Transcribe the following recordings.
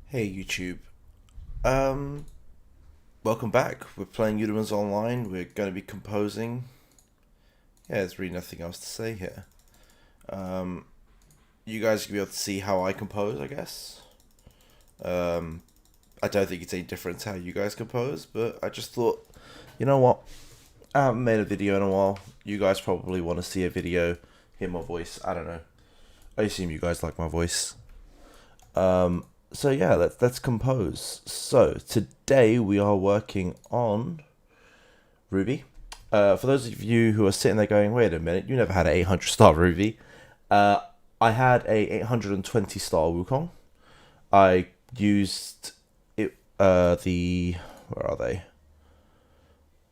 Hey YouTube. Um, Welcome back. We're playing Eudemons online. We're going to be composing. Yeah, there's really nothing else to say here. Um, you guys will be able to see how I compose, I guess. Um, I don't think it's any different to how you guys compose, but I just thought, you know what? I haven't made a video in a while. You guys probably want to see a video, hear my voice. I don't know. I assume you guys like my voice. So yeah, let's compose. So today we are working on Ruby. For those of you who are sitting there going, "Wait a minute, you never had an 800 star Ruby." Uh, I had a 820 star Wukong. I used it. The where are they?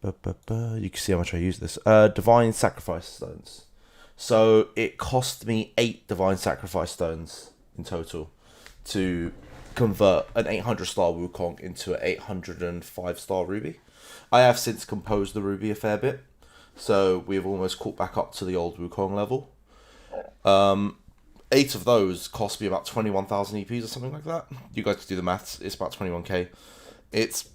You can see how much I use this. Divine Sacrifice Stones. So it cost me 8 Divine Sacrifice Stones in total to convert an 800 star Wukong into an 805 star Ruby. I have since composed the Ruby a fair bit, so we've almost caught back up to the old Wukong level. 8 of those cost me about 21,000 EPs or something like that. You guys can do the maths. It's about 21k. It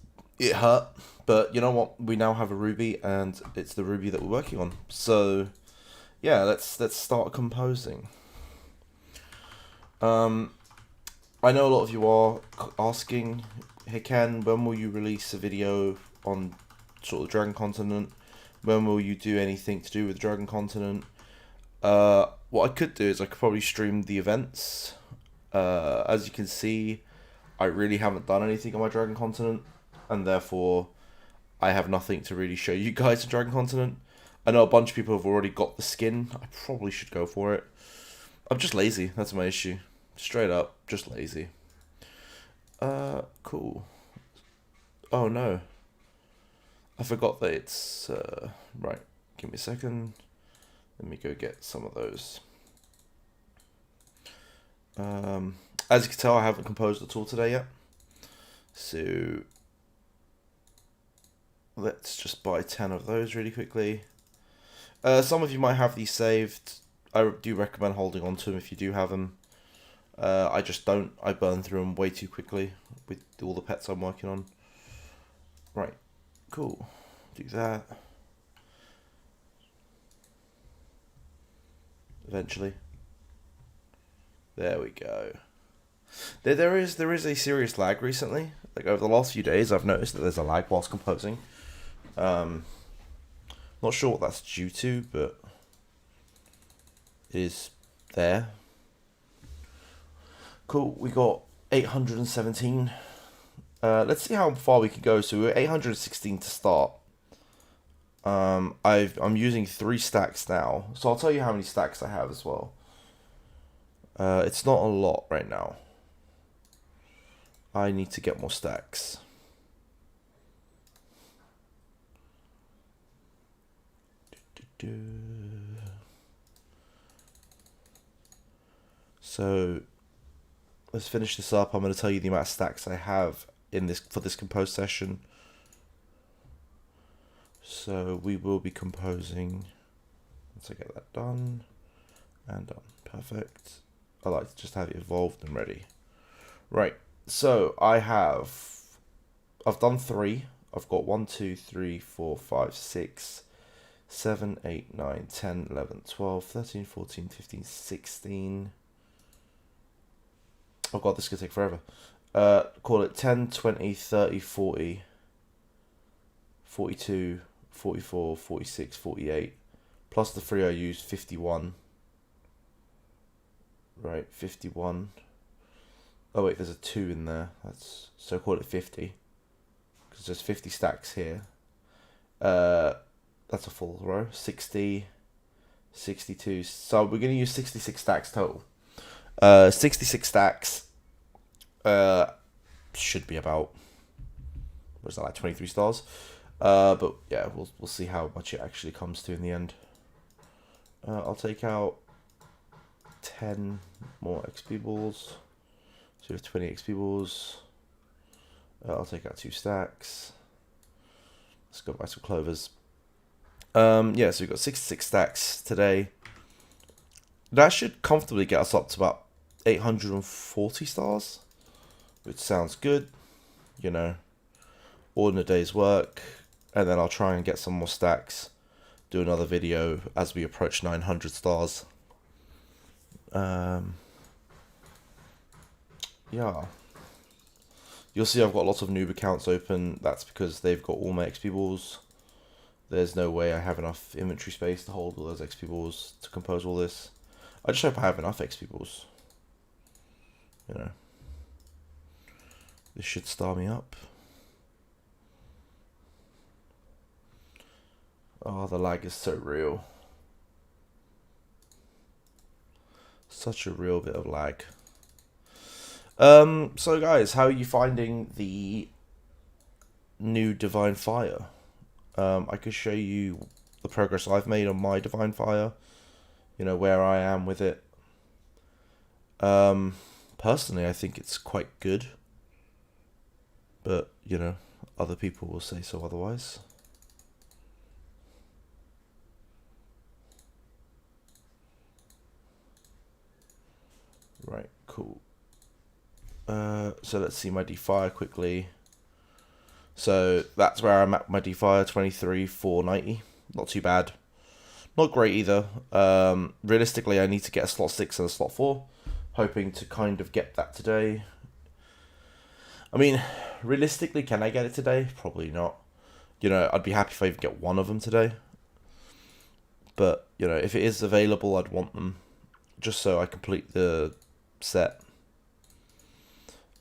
hurt, but you know what? We now have a Ruby, and it's the Ruby that we're working on. So yeah, let's start composing. I know a lot of you are asking, "Hey Ken, when will you release a video on sort of the Dragon Continent? When will you do anything to do with the Dragon Continent?" What I could do is I could probably stream the events. As you can see, I really haven't done anything on my Dragon Continent, and therefore I have nothing to really show you guys in Dragon Continent. I know a bunch of people have already got the skin. I probably should go for it. I'm just lazy. That's my issue. Straight up, just lazy. Cool. Oh no. I forgot that it's, right. Give me a second. Let me go get some of those. As you can tell, I haven't composed at all today yet. So, let's just buy 10 of those really quickly. Some of you might have these saved. I do recommend holding on to them if you do have them. I just don't. I burn through them way too quickly with all the pets I'm working on. Right, cool. Do that. Eventually. There we go. There is a serious lag recently. Like over the last few days, I've noticed that there's a lag whilst composing. Not sure what that's due to, but it is there. Cool. We got 817. Let's see how far we can go. So we're 816 to start. I'm using 3 stacks now, so I'll tell you how many stacks I have as well. It's not a lot right now. I need to get more stacks. So let's finish this up. I'm going to tell you the amount of stacks I have in this for this compose session. So we will be composing. Once I get that done and done, perfect. I like to just have it evolved and ready. Right. So I've done 3. I've got 1, 2, 3, 4, 5, 6, 7, 8, 9, 10, 11, 12, 13, 14, 15, 16. Oh god, this is going to take forever. Call it 10, 20, 30, 40, 42, 44, 46, 48. Plus the 3 I used, 51. Right, 51. Oh wait, there's a 2 in there. So call it 50. Because there's 50 stacks here. That's a full row. 60, 62. So we're going to use 66 stacks total. 66 stacks should be about, what is that, like 23 stars? But yeah, we'll see how much it actually comes to in the end. I'll take out 10 more XP balls. So we have 20 XP balls. I'll take out 2 stacks. Let's go buy some clovers. Yeah, so we've got 66 stacks today. That should comfortably get us up to about 840 stars. which sounds good, you know, all in a day's work, and then I'll try and get some more stacks, do another video as we approach 900 stars. Yeah. You'll see I've got lots of noob accounts open. That's because they've got all my XP balls. There's no way I have enough inventory space to hold all those XP balls to compose all this. I just hope I have enough XP balls. You know. This should star me up. Oh, the lag is so real. Such a real bit of lag. So guys, how are you finding the new Divine Fire? I could show you the progress I've made on my Divine Fire. You know, where I am with it. Personally, I think it's quite good. But, you know, other people will say so otherwise. Right, cool. So let's see my D-Fire quickly. So that's where I'm at my D-Fire, 23,490. Not too bad. Not great either. Realistically, I need to get a slot 6 and a slot 4. Hoping to kind of get that today. I mean, realistically, can I get it today? Probably not. You know, I'd be happy if I even get one of them today. But, you know, if it is available, I'd want them. Just so I complete the set.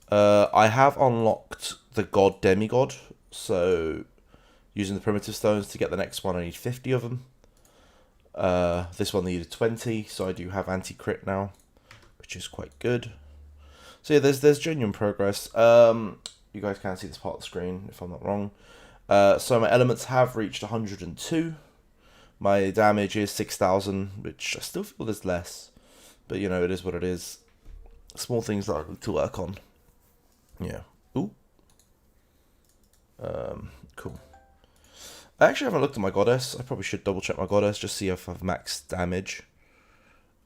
I have unlocked the God Demigod. So, using the primitive stones to get the next one, I need 50 of them. This one needed 20, so I do have anti-crit now, which is quite good. So yeah, there's genuine progress. You guys can see this part of the screen if I'm not wrong. So my elements have reached 102. My damage is 6,000, which I still feel is less, but you know, it is what it is. Small things that I need to work on. Yeah. Ooh. Cool. I actually haven't looked at my goddess. I probably should double check my goddess, just see if I've maxed damage.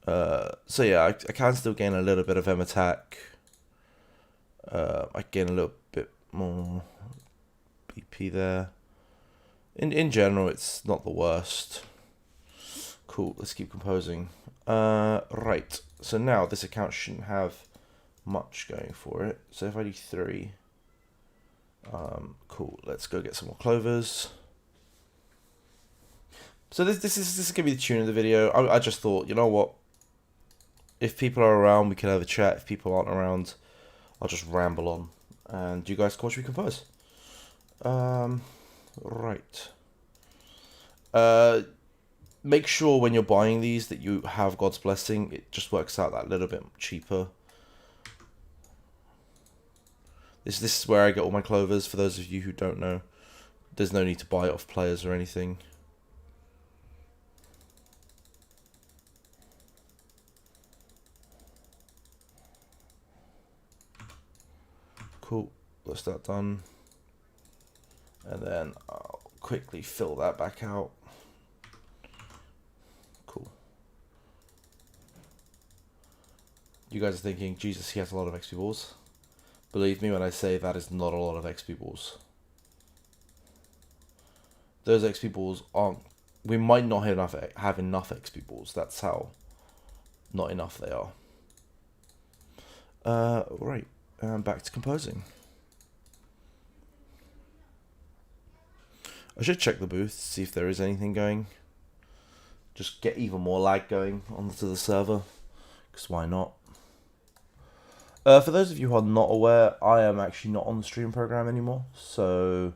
So yeah, I can still gain a little bit of M attack. I gain a little bit more BP there. In general, it's not the worst. Cool, let's keep composing. Right, so now this account shouldn't have much going for it. So if I do 3, cool, let's go get some more clovers. So this is gonna be the tune of the video. I just thought, you know what? If people are around, we can have a chat. If people aren't around, I'll just ramble on, and you guys can watch me compose. Right. Make sure when you're buying these that you have God's Blessing. It just works out that little bit cheaper. This is where I get all my clovers. For those of you who don't know, there's no need to buy it off players or anything. Cool, that's that done. And then I'll quickly fill that back out. Cool. You guys are thinking, Jesus, he has a lot of XP balls. Believe me when I say that is not a lot of XP balls. Those XP balls aren't... We might not have enough XP balls. That's how not enough they are. Right. Back to composing. I should check the booth to see if there is anything going. Just get even more lag going onto the server, because why not? For those of you who are not aware, I am actually not on the stream program anymore, so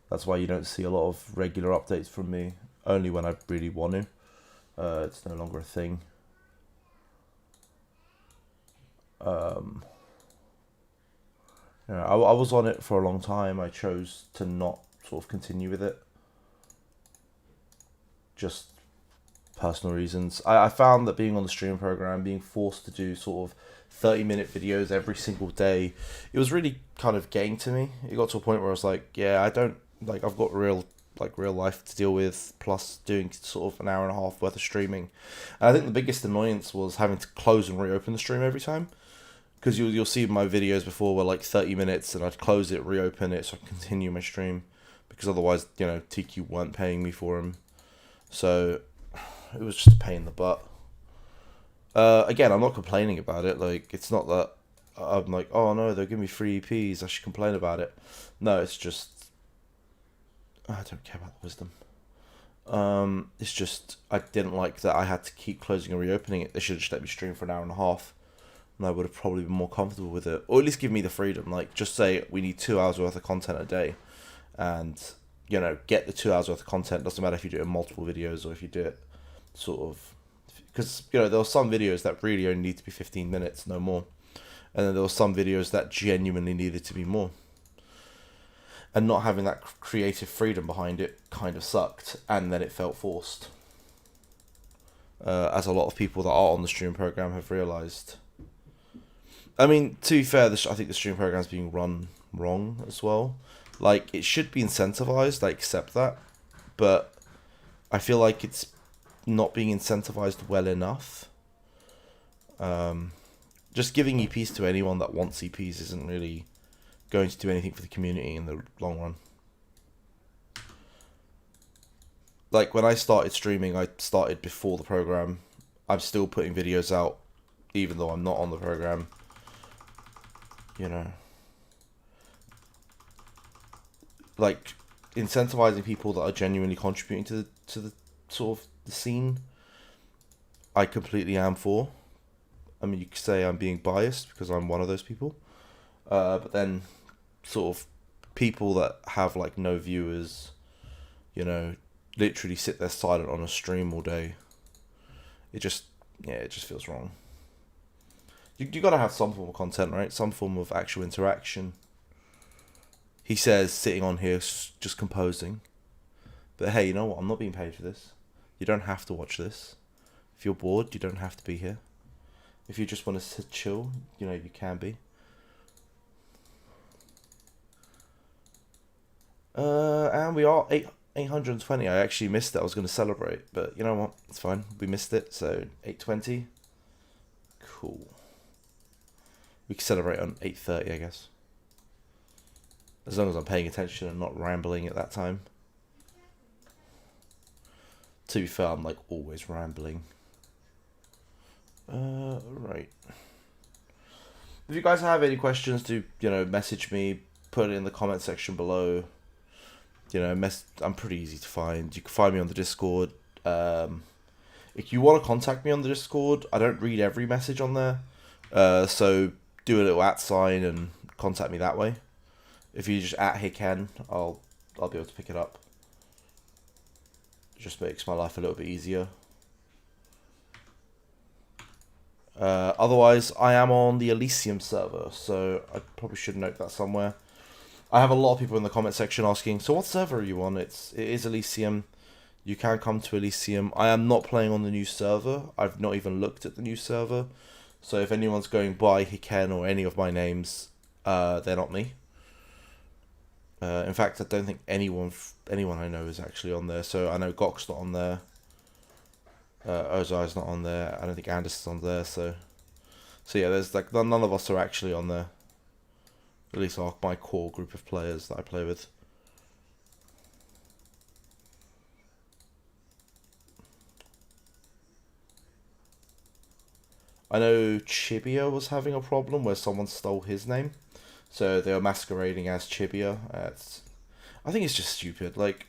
that's why you don't see a lot of regular updates from me, only when I really want to. It's no longer a thing. You know, I was on it for a long time. I chose to not sort of continue with it. Just personal reasons. I found that being on the stream program, being forced to do sort of 30-minute videos every single day, it was really kind of getting to me. It got to a point where I was like, yeah, I don't, like, I've got real life to deal with, plus doing sort of an hour and a half worth of streaming. And I think the biggest annoyance was having to close and reopen the stream every time. because you'll see my videos before were like 30 minutes, and I'd close it, reopen it, so I can continue my stream, because otherwise, you know, TQ weren't paying me for them. So it was just a pain in the butt. Again, I'm not complaining about it. Like, it's not that I'm like, oh no, they're giving me free EPs, I should complain about it. No, it's just, I don't care about the wisdom. It's just, I didn't like that I had to keep closing and reopening it. They should have just let me stream for an hour and a half, and I would have probably been more comfortable with it. Or at least give me the freedom. Like, just say we need 2 hours worth of content a day, and, you know, get the 2 hours worth of content. Doesn't matter if you do it in multiple videos or if you do it sort of, because, you know, there were some videos that really only need to be 15 minutes, no more. And then there were some videos that genuinely needed to be more. And not having that creative freedom behind it kind of sucked, and then it felt forced. As a lot of people that are on the stream program have realised. I mean, to be fair, I think the stream program is being run wrong as well. Like, it should be incentivized, I accept that. But I feel like it's not being incentivized well enough. Just giving EPs to anyone that wants EPs isn't really going to do anything for the community in the long run. Like, when I started streaming, I started before the program. I'm still putting videos out, even though I'm not on the program. You know, like, incentivizing people that are genuinely contributing to the sort of the scene, I completely am for. I mean, you could say I'm being biased because I'm one of those people. But then, sort of, people that have, like, no viewers, you know, literally sit there silent on a stream all day. It just feels wrong. You gotta have some form of content, right? Some form of actual interaction. He says, sitting on here, just composing. But hey, you know what? I'm not being paid for this. You don't have to watch this. If you're bored, you don't have to be here. If you just want to sit chill, you know, you can be. And we are 820. I actually missed it. I was going to celebrate, but you know what? It's fine. We missed it, so 820. Cool. We can celebrate on 8:30, I guess. As long as I'm paying attention and not rambling at that time. To be fair, I'm like always rambling. Right. If you guys have any questions, do, you know, message me, put it in the comment section below. You know, I'm pretty easy to find. You can find me on the Discord. If you want to contact me on the Discord, I don't read every message on there. So do a little @ and contact me that way. If you just @HeyKen, I'll be able to pick it up. It just makes my life a little bit easier. Otherwise, I am on the Elysium server, so I probably should note that somewhere. I have a lot of people in the comment section asking, so what server are you on? It is Elysium. You can come to Elysium. I am not playing on the new server. I've not even looked at the new server. So if anyone's going by Hiken or any of my names, they're not me. In fact, I don't think anyone I know is actually on there. So I know Gok's not on there. Ozai's not on there. I don't think Anderson's on there. So yeah, there's like none of us are actually on there. At least my core group of players that I play with. I know Chibia was having a problem where someone stole his name. So they were masquerading as Chibia. I think it's just stupid. Like,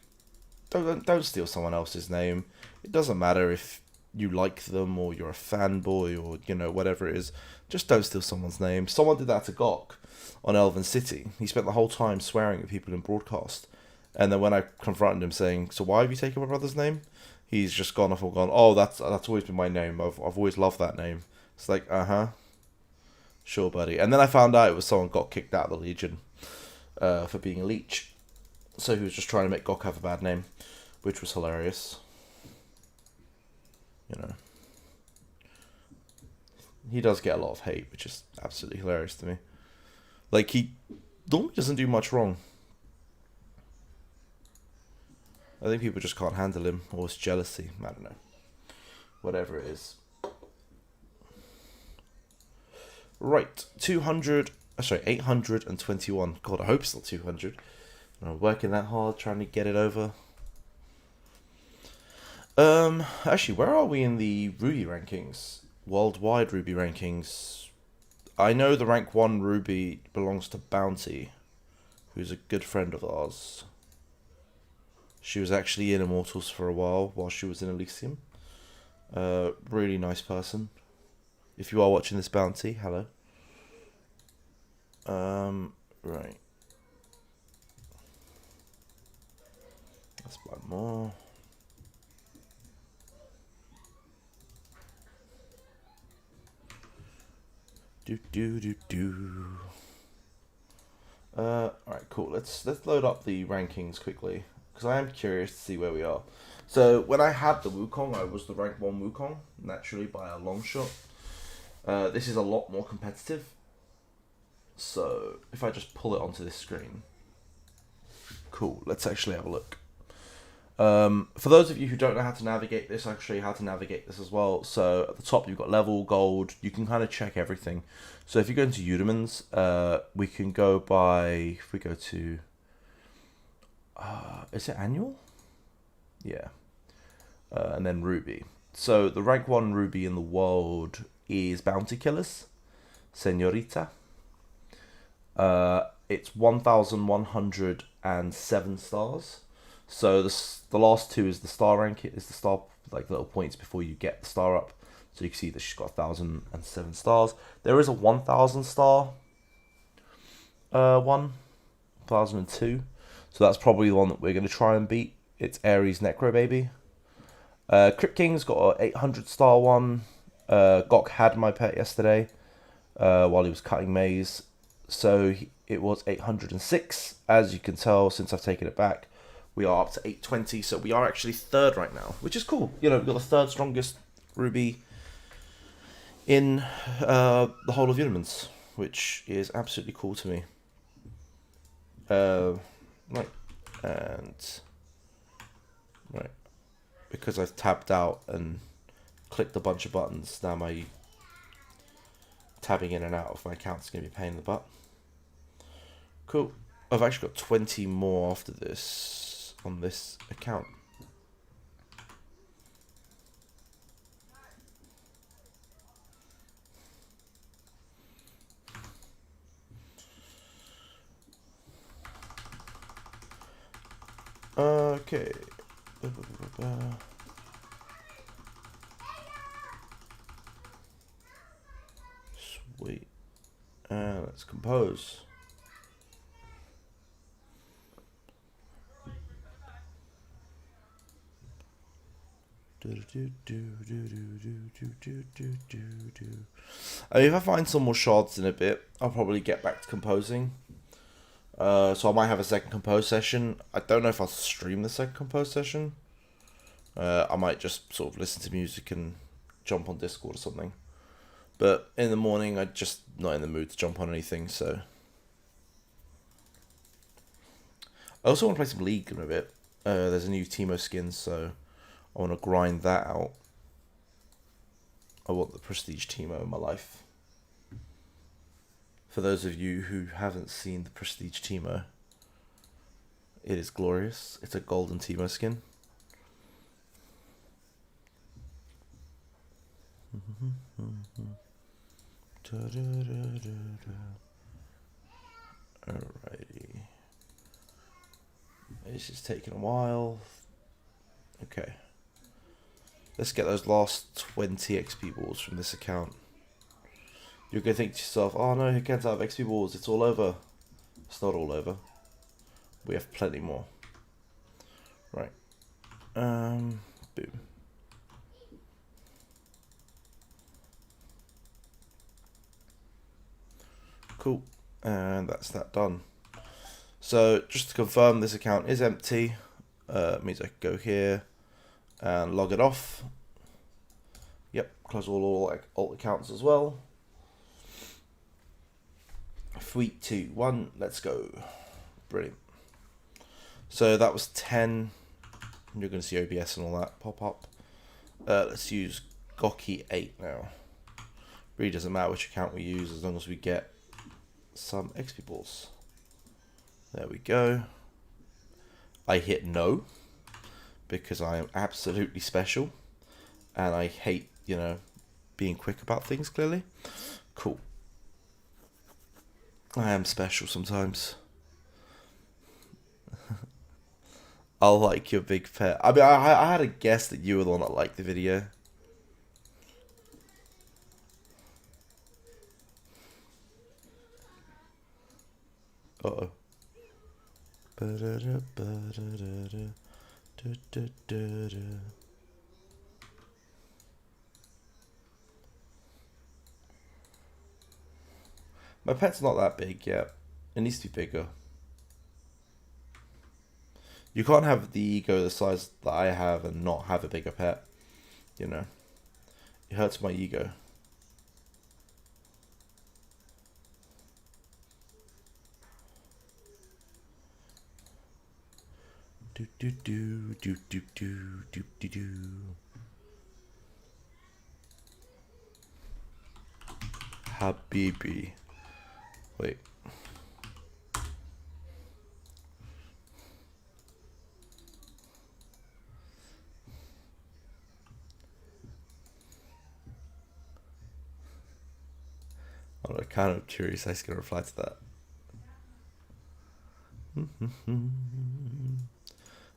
don't steal someone else's name. It doesn't matter if you like them or you're a fanboy or, you know, whatever it is. Just don't steal someone's name. Someone did that to Gok on Elven City. He spent the whole time swearing at people in broadcast. And then when I confronted him saying, so why have you taken my brother's name? He's just gone off and gone, oh, that's always been my name. I've always loved that name. It's like, sure, buddy. And then I found out it was someone got kicked out of the Legion for being a leech. So he was just trying to make Gok have a bad name, which was hilarious. You know. He does get a lot of hate, which is absolutely hilarious to me. Like, he normally doesn't do much wrong. I think people just can't handle him, or it's jealousy. I don't know. Whatever it is. Right, 200, sorry, 821. God, I hope it's not 200. I'm working that hard, trying to get it over. Actually, where are we in the Ruby rankings? Worldwide Ruby rankings. I know the rank 1 Ruby belongs to Bounty, who's a good friend of ours. She was actually in Immortals for a while she was in Elysium. Really nice person. If you are watching this, Bounty, hello. Right. Let's buy more. Alright, cool. Let's load up the rankings quickly, because I am curious to see where we are. So when I had the Wukong, I was the rank 1 Wukong, naturally by a long shot. This is a lot more competitive. So if I just pull it onto this screen, cool. Let's actually have a look. For those of you who don't know how to navigate this, I'll show you how to navigate this as well. So at the top you've got level, gold, you can kind of check everything. So if you go into Eudemons, we can go by, if we go to, is it annual? Yeah. And then Ruby. So the rank 1 Ruby in the world is Bounty Killers, Senorita. It's 1,107 stars. So the last two is the star rank. It is the star, like the little points before you get the star up. So you can see that she's got 1,007 stars. There is a 1,000 star 1,002. So that's probably the one that we're going to try and beat. It's Ares Necro Baby. Crypt King's got an 800 star one. Gok had my pet yesterday while he was cutting maize. So it was 806. As you can tell, since I've taken it back, we are up to 820. So we are actually third right now, which is cool. You know, we've got the third strongest Ruby in the whole of Eudemons, which is absolutely cool to me. Right, and right, because I've tabbed out and clicked a bunch of buttons, now my tabbing in and out of my account's going to be a pain in the butt. Cool. I've actually got 20 more after this on this account. Okay. Sweet. Let's compose. I mean, if I find some more shards in a bit, I'll probably get back to composing. So I might have a second compose session. I don't know if I'll stream the second compose session. I might just sort of listen to music and jump on Discord or something. But in the morning, I'm just not in the mood to jump on anything, so. I also want to play some League in a bit. There's a new Teemo skin, so I want to grind that out. I want the Prestige Teemo in my life. For those of you who haven't seen the Prestige Teemo, it is glorious. It's a golden Teemo skin. Alrighty. This is taking a while. Okay. Let's get those last 20 XP balls from this account. You're going to think to yourself, oh no, he can't have XP balls, it's all over. It's not all over. We have plenty more. Right. Boom. Cool. And that's that done. So just to confirm, this account is empty. Means I can go here and log it off. Yep, close all alt accounts as well. 3, 2, 1, let's go. Brilliant. So that was 10. You're going to see OBS and all that pop up. Let's use Goki 8 now. Really doesn't matter which account we use as long as we get some XP balls. There we go. I hit no because I am absolutely special and I hate, you know, being quick about things, clearly. Cool. I am special sometimes. I'll like your big pet. I mean, I had a guess that you were the one that liked the video. Uh-oh. My pet's not that big yet. It needs to be bigger. You can't have the ego the size that I have and not have a bigger pet. You know. It hurts my ego. Do do do do do do do do do. Habibi. Wait. I'm kind of curious how he's going to reply to that.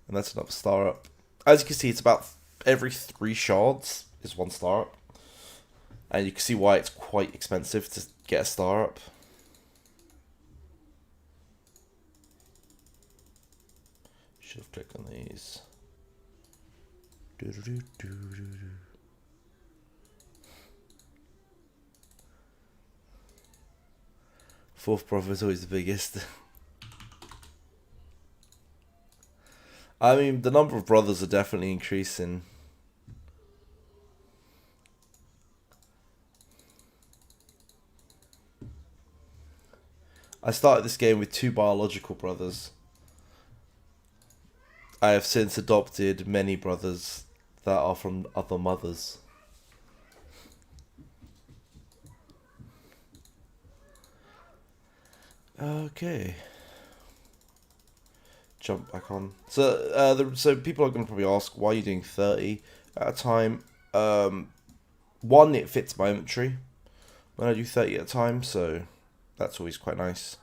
And that's another star up. As you can see, it's about every 3 shards is 1 star up. And you can see why it's quite expensive to get a star up. Should have clicked on these. Fourth brother is always the biggest. I mean, the number of brothers are definitely increasing. I started this game with 2 biological brothers. I have since adopted many brothers that are from other mothers. Okay. Jump back on. So, so people are going to probably ask, why are you doing 30 at a time? One, it fits my inventory when I do 30 at a time, so that's always quite nice.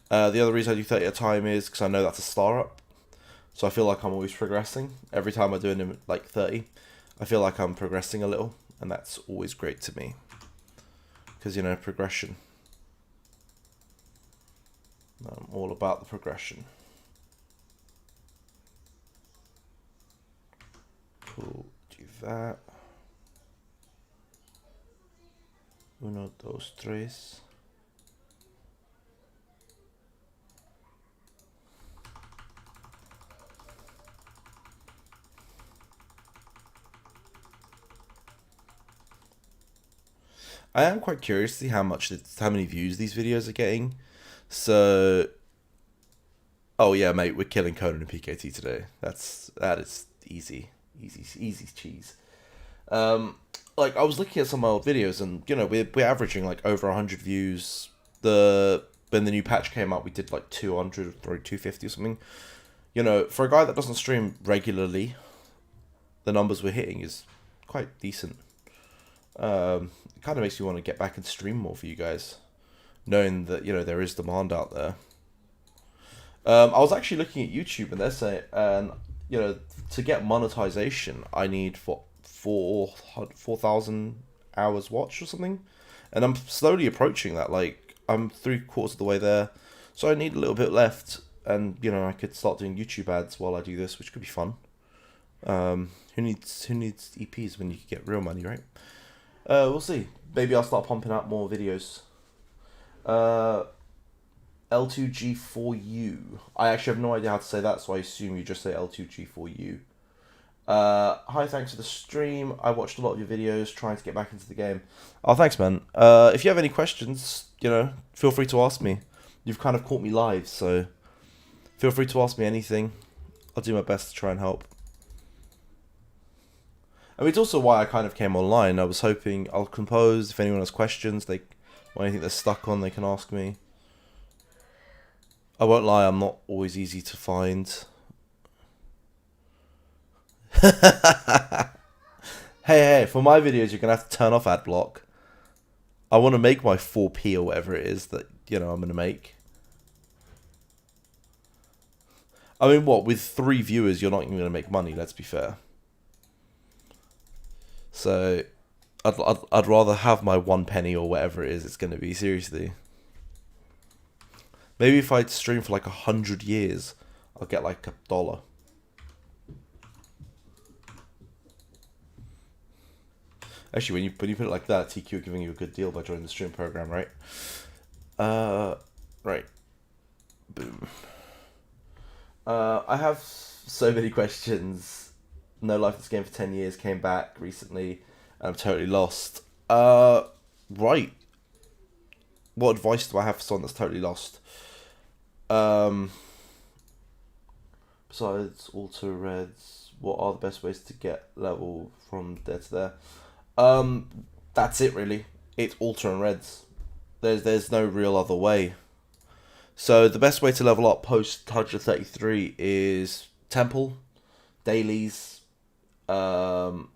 The other reason I do 30 at a time is because I know that's a star up. So I feel like I'm always progressing. Every time I do like 30, I feel like I'm progressing a little, and that's always great to me. Because, you know, progression. I'm all about the progression. Cool, do that. 1, 2, 3. I am quite curious to see how many views these videos are getting. So, oh yeah, mate, we're killing Conan and PKT today. That is easy cheese. Like I was looking at some of my old videos, and you know we're averaging like over 100 views. When the new patch came out, we did like 200 or 250 or something. You know, for a guy that doesn't stream regularly, the numbers we're hitting is quite decent. It kind of makes me want to get back and stream more for you guys, knowing that, you know, there is demand out there. I was actually looking at YouTube, and they're saying, you know, to get monetization, I need 4,000 hours watched or something, and I'm slowly approaching that. Like I'm 3/4 of the way there, so I need a little bit left, and you know I could start doing YouTube ads while I do this, which could be fun. Who needs EPs when you can get real money, right? We'll see. Maybe I'll start pumping out more videos. L2G4U. I actually have no idea how to say that, so I assume you just say L2G4U. Hi, thanks for the stream. I watched a lot of your videos trying to get back into the game. Oh, thanks, man. If you have any questions, you know, feel free to ask me. You've kind of caught me live, so feel free to ask me anything. I'll do my best to try and help. I mean, it's also why I kind of came online. I was hoping I'll compose. If anyone has questions, or anything they're stuck on, they can ask me. I won't lie, I'm not always easy to find. Hey, for my videos, you're going to have to turn off ad block. I want to make my 4p or whatever it is that, I'm going to make. I mean, what? With 3 viewers, you're not even going to make money, let's be fair. So, I'd rather have my 1 penny or whatever it is it's going to be, seriously. Maybe if I stream for like 100 years, I'll get like $1. Actually, when you put it like that, TQ are giving you a good deal by joining the stream program, right? Right. Boom. I have so many questions. No life in this game for 10 years, came back recently, and I'm totally lost. Right. What advice do I have for someone that's totally lost? Besides alter reds, what are the best ways to get level from there to there? That's it really. It's alter and reds. There's no real other way. So the best way to level up post 133 is temple, dailies, DD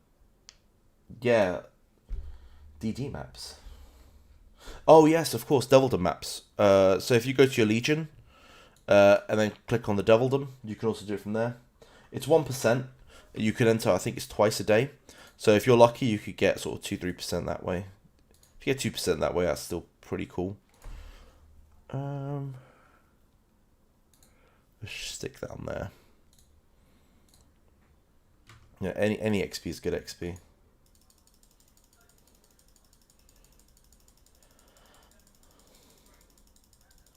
maps. Oh yes, of course, Devildom maps. So if you go to your Legion, and then click on the Devildom, you can also do it from there. It's 1%. You can enter, I think it's twice a day. So if you're lucky, you could get sort of 2-3% that way. If you get 2% that way, that's still pretty cool. Let's stick that on there. Yeah, any XP is good XP.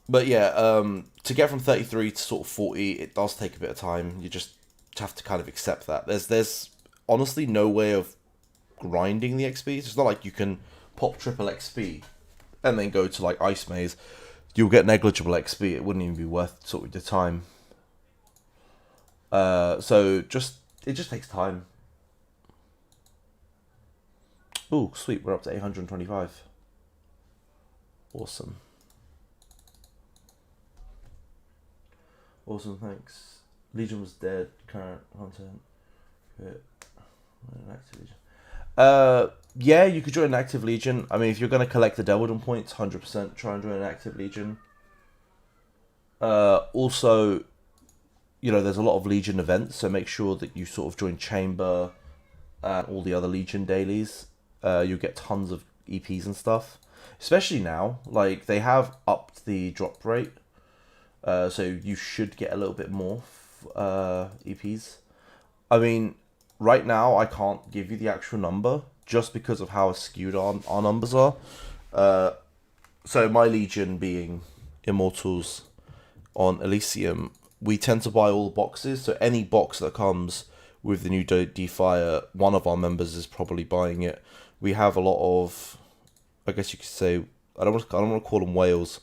But yeah, to get from 33 to sort of 40, it does take a bit of time. You just have to kind of accept that. There's honestly no way of grinding the XP. It's not like you can pop triple XP and then go to like Ice Maze. You'll get negligible XP. It wouldn't even be worth sort of the time. So it just takes time. Ooh, sweet. We're up to 825. Awesome. Awesome, thanks. Legion was dead. Current content. Good. An active Legion. Yeah, you could join an active Legion. I mean, if you're going to collect the Devildom points, 100% try and join an active Legion. Also, there's a lot of Legion events, so make sure that you sort of join Chamber and all the other Legion dailies. You'll get tons of EPs and stuff. Especially now, like, they have upped the drop rate. So you should get a little bit more EPs. I mean, right now I can't give you the actual number just because of how skewed our numbers are. So my Legion being Immortals on Elysium, we tend to buy all the boxes. So any box that comes with the new Defire, one of our members is probably buying it. We have a lot of, I guess you could say, I don't want to call them whales.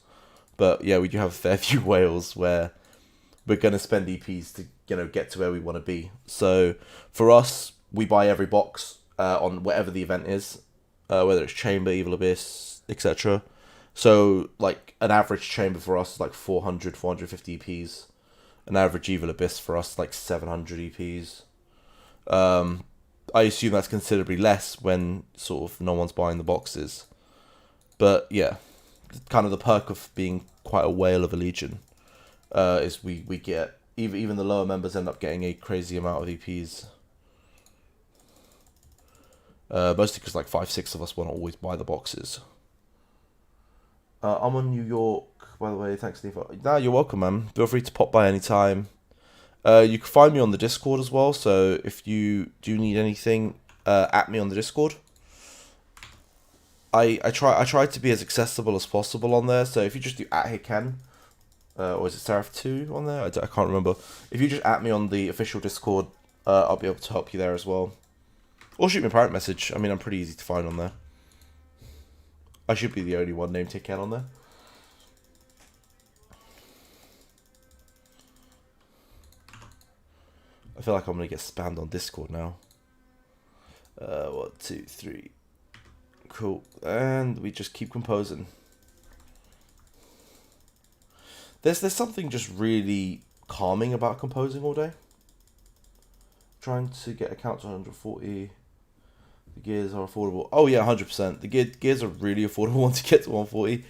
But yeah, we do have a fair few whales where we're going to spend EPs to get to where we want to be. So for us, we buy every box on whatever the event is, whether it's Chamber, Evil Abyss, etc. So like an average Chamber for us is like 400, 450 EPs. An average Evil Abyss for us is like 700 EPs. I assume that's considerably less when sort of no one's buying the boxes. But yeah, kind of the perk of being quite a whale of a Legion is we get, even the lower members end up getting a crazy amount of EPs. Mostly because like 5-6 of us want to always buy the boxes. I'm on New York, by the way. Thanks, Steve. Nah, you're welcome, man. Feel free to pop by anytime. You can find me on the Discord as well. So if you do need anything, at me on the Discord. I try to be as accessible as possible on there. So if you just do @HeyKen, or is it Seraph2 on there? I can't remember. If you just @ me on the official Discord, I'll be able to help you there as well. Or shoot me a private message. I mean, I'm pretty easy to find on there. I should be the only one named HeyKen on there. I feel like I'm going to get spammed on Discord now. 1, 2, 3. Cool. And we just keep composing. There's something just really calming about composing all day. Trying to get a count to 140. The gears are affordable. Oh yeah, 100%. The gears are really affordable once you get to 140.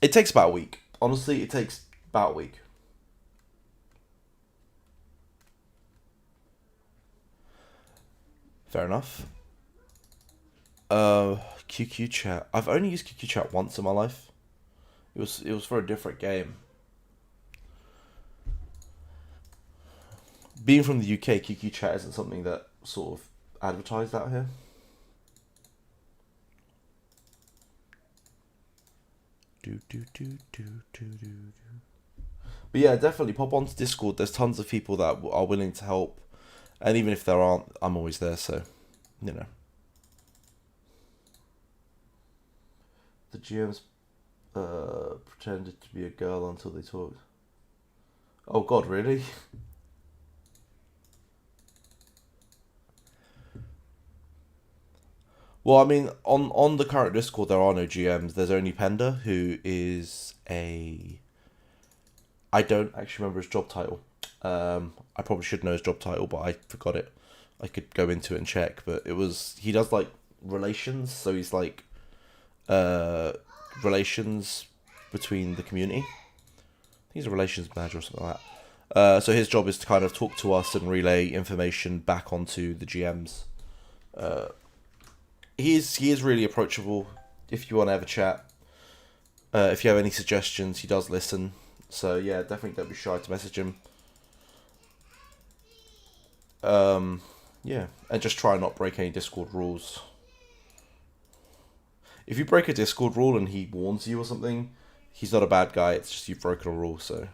It takes about a week. Honestly, it takes about a week. Fair enough. QQ chat. I've only used QQ chat once in my life. It was for a different game. Being from the UK, QQ chat isn't something that sort of advertised out here. But yeah, definitely pop onto Discord. There's tons of people that are willing to help, and even if there aren't, I'm always there. So, you know. The GMs pretended to be a girl until they talked. Oh God, really? Well, I mean, on the current Discord, there are no GMs. There's only Penda, who is a... I don't actually remember his job title. I probably should know his job title, but I forgot it. I could go into it and check, but it was... He does, like, relations, so he's, like, relations between the community. I think he's a relations manager or something like that. So his job is to kind of talk to us and relay information back onto the GMs. He is really approachable. If you want to have a chat, if you have any suggestions, he does listen. So yeah, definitely don't be shy to message him. Yeah, and just try not break any Discord rules. If you break a Discord rule and he warns you or something, he's not a bad guy. It's just you've broken a rule, so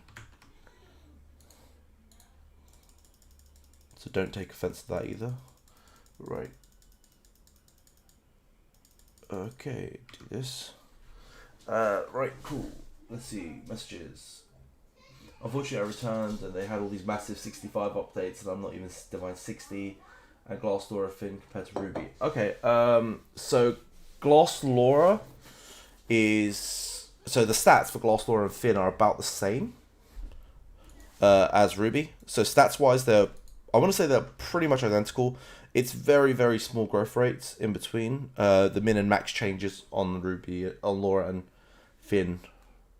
don't take offense to that either. Right. Okay, do this. Right, cool. Let's see, messages. Unfortunately, I returned and they had all these massive 65 updates and I'm not even Divine 60 and Glass Laura Finn compared to Ruby. Okay, so Glass Laura is... So the stats for Glass Laura and Finn are about the same as Ruby. So stats-wise, I want to say they're pretty much identical. It's very, very small growth rates in between. The min and max changes on Ruby, on Laura and Finn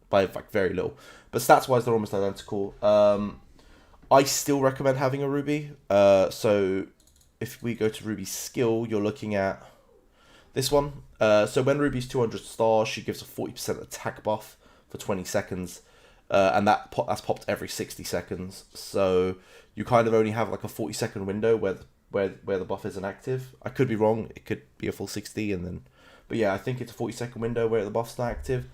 by like very little. But stats-wise, they're almost identical. I still recommend having a Ruby. So if we go to Ruby's skill, you're looking at this one. So when Ruby's 200 stars, she gives a 40% attack buff for 20 seconds. And that's popped every 60 seconds. So you kind of only have like a 40-second window where the buff isn't active. I could be wrong. It could be a full 60 and then... But yeah, I think it's a 40-second window where the buff's not active.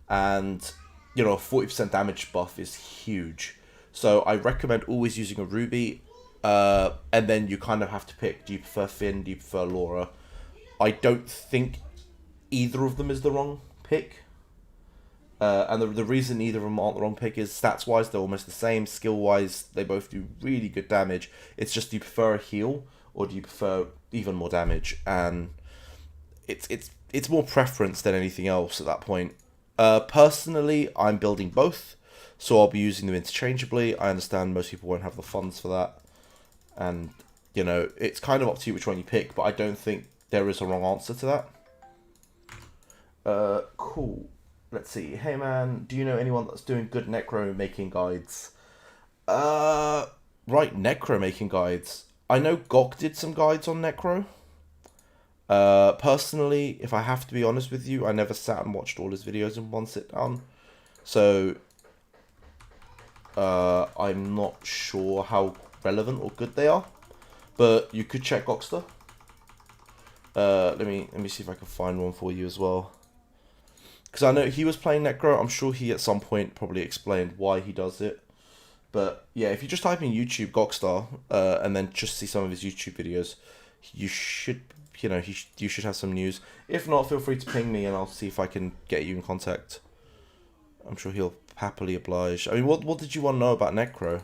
And, you know, a 40% damage buff is huge. So I recommend always using a Ruby. And then you kind of have to pick, do you prefer Finn, do you prefer Laura? I don't think either of them is the wrong pick. And the reason either of them aren't the wrong pick is stats-wise, they're almost the same. Skill-wise, they both do really good damage. It's just, do you prefer a heal or do you prefer even more damage? And it's more preference than anything else at that point. Personally, I'm building both, so I'll be using them interchangeably. I understand most people won't have the funds for that. And, you know, it's kind of up to you which one you pick, but I don't think there is a wrong answer to that. Cool. Let's see. Hey man, do you know anyone that's doing good necro making guides? Right, necro making guides. I know Gok did some guides on necro. Personally, if I have to be honest with you, I never sat and watched all his videos in one sit down. So, I'm not sure how relevant or good they are. But you could check Gokster. Let me see if I can find one for you as well. Because I know he was playing Necro. I'm sure he at some point probably explained why he does it. But yeah, if you just type in YouTube Gokstar and then just see some of his YouTube videos, you should, you know, you should have some news. If not, feel free to ping me and I'll see if I can get you in contact. I'm sure he'll happily oblige. I mean, what did you want to know about Necro?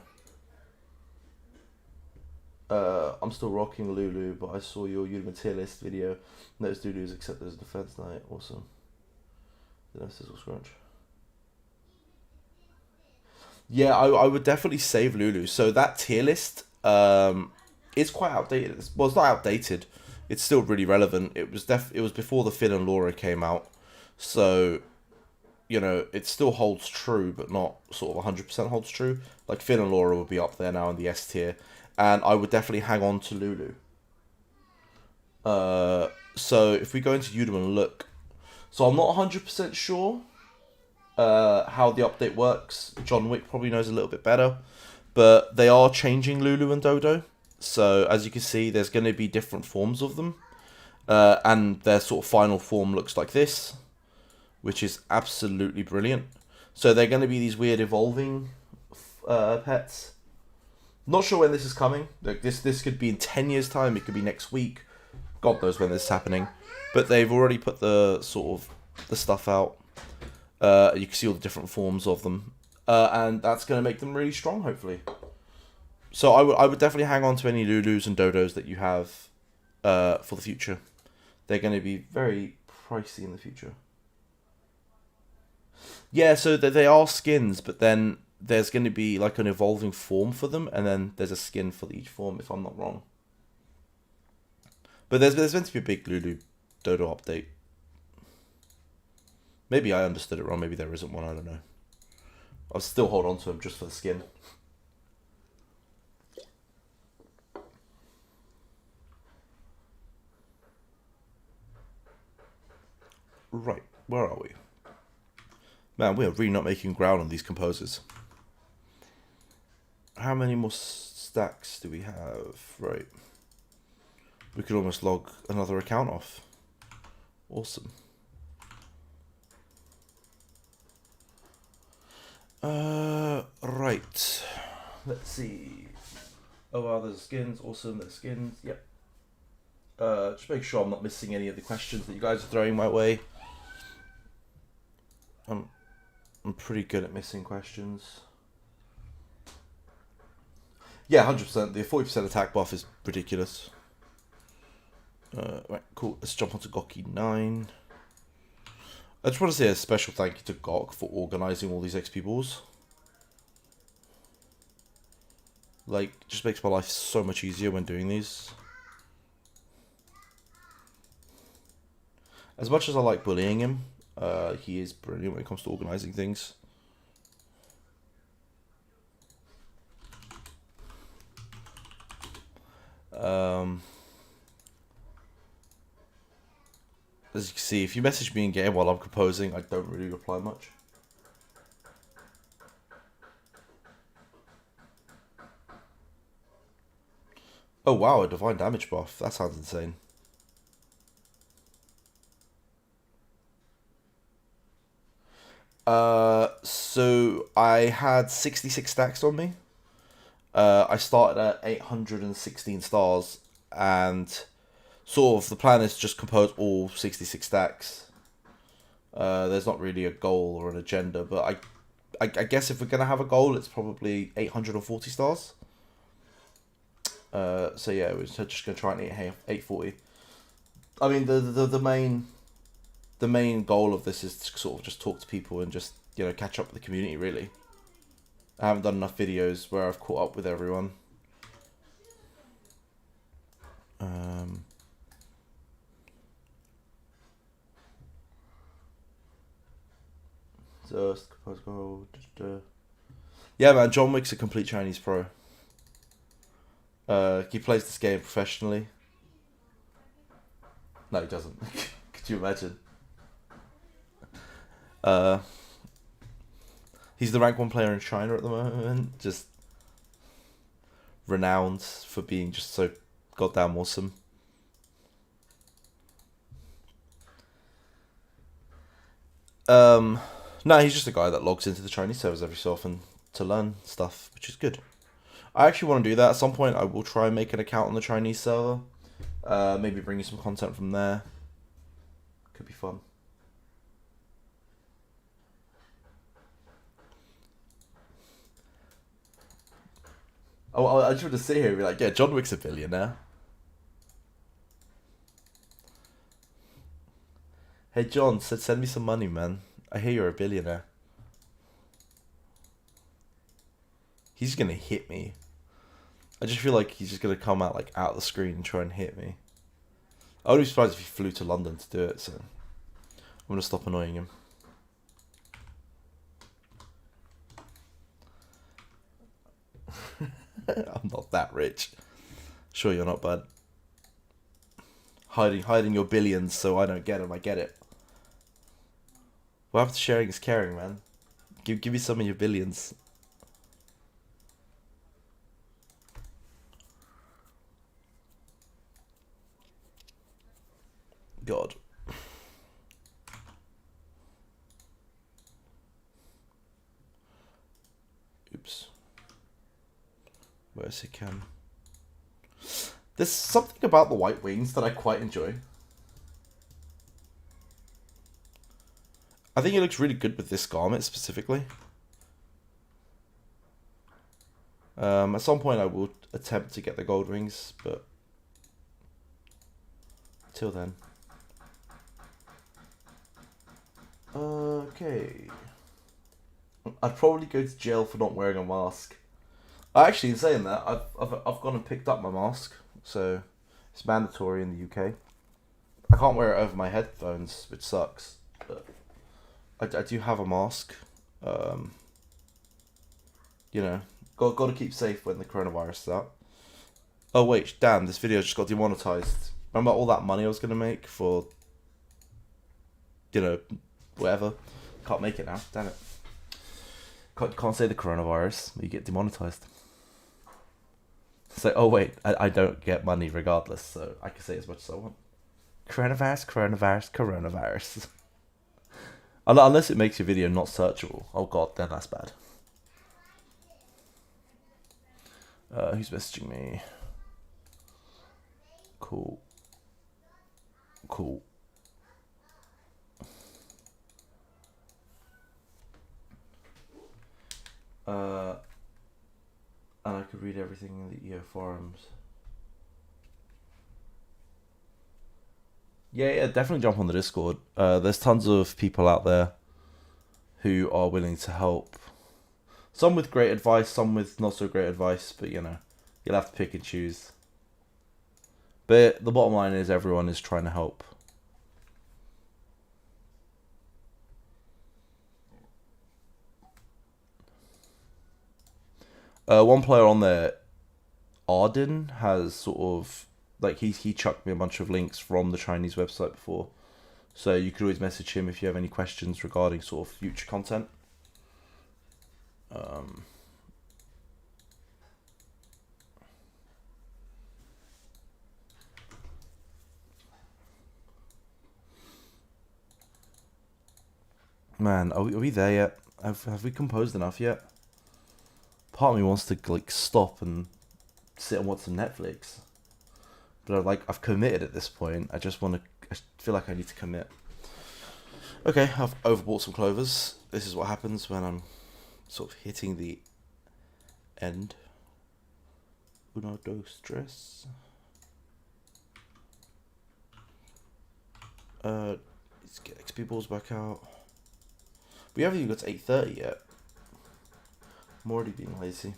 I'm still rocking Lulu, but I saw your Eudemons tier list video. Noticed Lulu's except there's a defense knight. Awesome. The Sizzle Scrunch. Yeah, I would definitely save Lulu. So that tier list is quite outdated. Well, it's not outdated. It's still really relevant. It was before the Finn and Laura came out. So, you know, it still holds true, but not sort of 100% holds true. Like Finn and Laura would be up there now in the S tier. And I would definitely hang on to Lulu. So if we go into Udemy and look, so I'm not 100% sure how the update works. John Wick probably knows a little bit better, but they are changing Lulu and Dodo. So as you can see, there's going to be different forms of them, and their sort of final form looks like this, which is absolutely brilliant. So they're going to be these weird evolving pets. Not sure when this is coming. Like this could be in 10 years' time. It could be next week. God knows when this is happening. But they've already put the sort of the stuff out. You can see all the different forms of them, and that's going to make them really strong, hopefully. So I would definitely hang on to any Lulus and Dodos that you have for the future. They're going to be very pricey in the future. Yeah, so they are skins, but then there's going to be like an evolving form for them, and then there's a skin for each form, if I'm not wrong. But there's meant to be a big Lulu Dodo update. Maybe I understood it wrong. Maybe there isn't one. I don't know. I'll still hold on to him just for the skin. Right, where are we? Man, we are really not making ground on these composers. How many more stacks do we have? Right. We could almost log another account off. Awesome. Right. Let's see. Oh wow, there's skins. Awesome, there's skins. Yep. Just make sure I'm not missing any of the questions that you guys are throwing my way. I'm pretty good at missing questions. Yeah, 100%. The 40% attack buff is ridiculous. Right, cool. Let's jump onto Goki 9. I just want to say a special thank you to Gok for organising all these XP balls. Like, just makes my life so much easier when doing these. As much as I like bullying him, he is brilliant when it comes to organising things. As you can see, if you message me in game while I'm composing, I don't really reply much. Oh wow, a divine damage buff. That sounds insane. So I had 66 stacks on me. I started at 816 stars, and sort of the plan is to just compose all 66 stacks. There's not really a goal or an agenda, but I guess if we're gonna have a goal, it's probably 840 stars. So yeah, we're just gonna try and hit 840. I mean, the main goal of this is to sort of just talk to people and just, you know, catch up with the community, really. I haven't done enough videos where I've caught up with everyone. Just compose goal. Yeah, man, John Wick's a complete Chinese pro. He plays this game professionally. No, he doesn't. Could you imagine? He's the rank 1 player in China at the moment. Just renowned for being just so goddamn awesome. No, he's just a guy that logs into the Chinese servers every so often to learn stuff, which is good. I actually want to do that. At some point, I will try and make an account on the Chinese server. Maybe bring you some content from there. Could be fun. I just want to sit here and be like, yeah, John Wick's a billionaire. Hey John, send me some money, man. I hear you're a billionaire. He's gonna hit me. I just feel like he's just gonna come out like out of the screen and try and hit me. I would be surprised if he flew to London to do it, so I'm gonna stop annoying him. I'm not that rich. Sure, you're not, bud. Hiding your billions so I don't get them. I get it. What happens to sharing is caring, man. Give me some of your billions. God. Oops. Where's it can? There's something about the white wings that I quite enjoy. I think it looks really good with this garment specifically. At some point I will attempt to get the gold wings, but till then. Okay. I'd probably go to jail for not wearing a mask. Actually, in saying that, I've gone and picked up my mask, so it's mandatory in the UK. I can't wear it over my headphones, which sucks, but I do have a mask. You know, got to keep safe when the coronavirus is out. Oh wait, damn! This video just got demonetized. Remember all that money I was gonna make for, you know, whatever. Can't make it now. Damn it. Can't say the coronavirus. You get demonetized. So, oh wait, I don't get money regardless, so I can say as much as I want. Coronavirus. Unless it makes your video not searchable. Oh god, then that's bad. Who's messaging me? Cool. And I could read everything in the EO forums. Yeah, definitely jump on the Discord. There's tons of people out there who are willing to help. Some with great advice, some with not so great advice, but you know, you'll have to pick and choose. But the bottom line is everyone is trying to help. One player on there, Arden, has sort of like he chucked me a bunch of links from the Chinese website before, so you could always message him if you have any questions regarding sort of future content. Man, are we there yet? Have we composed enough yet? Part of me wants to like stop and sit and watch some Netflix, but I've committed at this point. I feel like I need to commit. Okay, I've overbought some clovers. This is what happens when I'm sort of hitting the end. Uno, dos, tres. Let's get XP balls back out. We haven't even got to 8:30 yet. I'm already being lazy.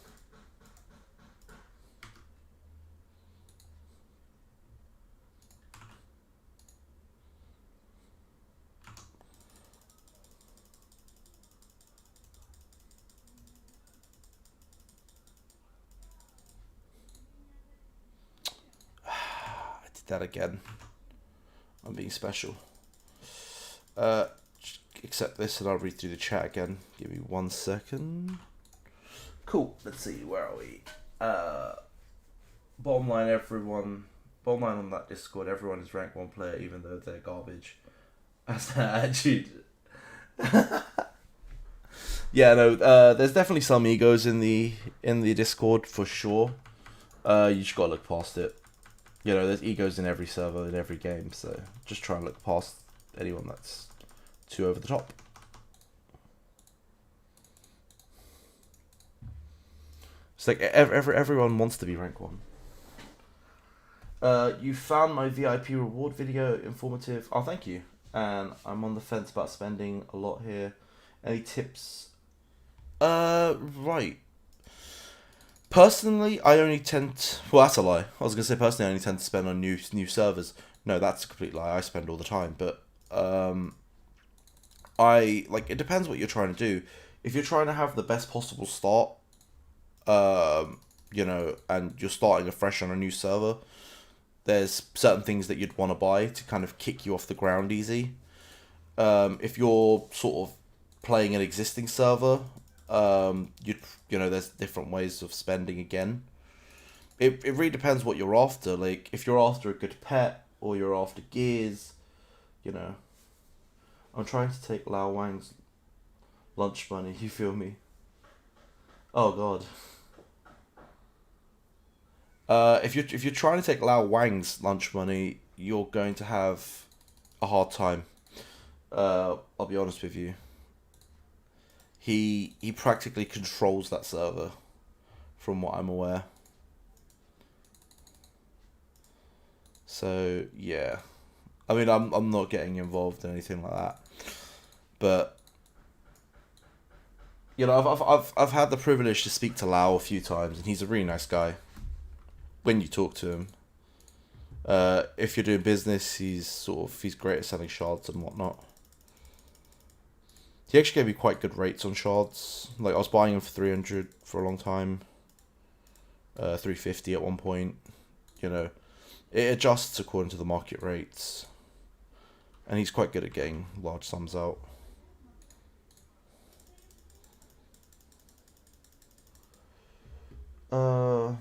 I did that again. I'm being special. Accept this and I'll read through the chat again. Give me 1 second. Cool. Let's see. Where are we? Bottom line, bottom line on that Discord, everyone is rank 1 player, even though they're garbage. That's that attitude. Yeah, no. There's definitely some egos in the Discord for sure. You just gotta look past it. You know, there's egos in every server, in every game, so just try and look past anyone that's too over the top. It's like everyone wants to be rank 1. You found my VIP reward video informative. Oh, thank you. And I'm on the fence about spending a lot here. Any tips? Right. Personally, I only tend to... Well, that's a lie. I was going to say personally I only tend to spend on new servers. No, that's a complete lie. I spend all the time. But, it depends what you're trying to do. If you're trying to have the best possible start, and you're starting afresh on a new server, there's certain things that you'd want to buy to kind of kick you off the ground easy. If you're sort of playing an existing server, there's different ways of spending again. It really depends what you're after. Like, if you're after a good pet, or you're after gears, I'm trying to take Lao Wang's lunch money, you feel me? Oh god. If you're trying to take Lao Wang's lunch money, you're going to have a hard time. I'll be honest with you. He practically controls that server, from what I'm aware. So yeah, I mean I'm not getting involved in anything like that, but I've had the privilege to speak to Lao a few times, and he's a really nice guy. When you talk to him, if you're doing business, he's great at selling shards and whatnot. He actually gave me quite good rates on shards. Like, I was buying them for 300 for a long time, 350 at one point. It adjusts according to the market rates, and he's quite good at getting large sums out.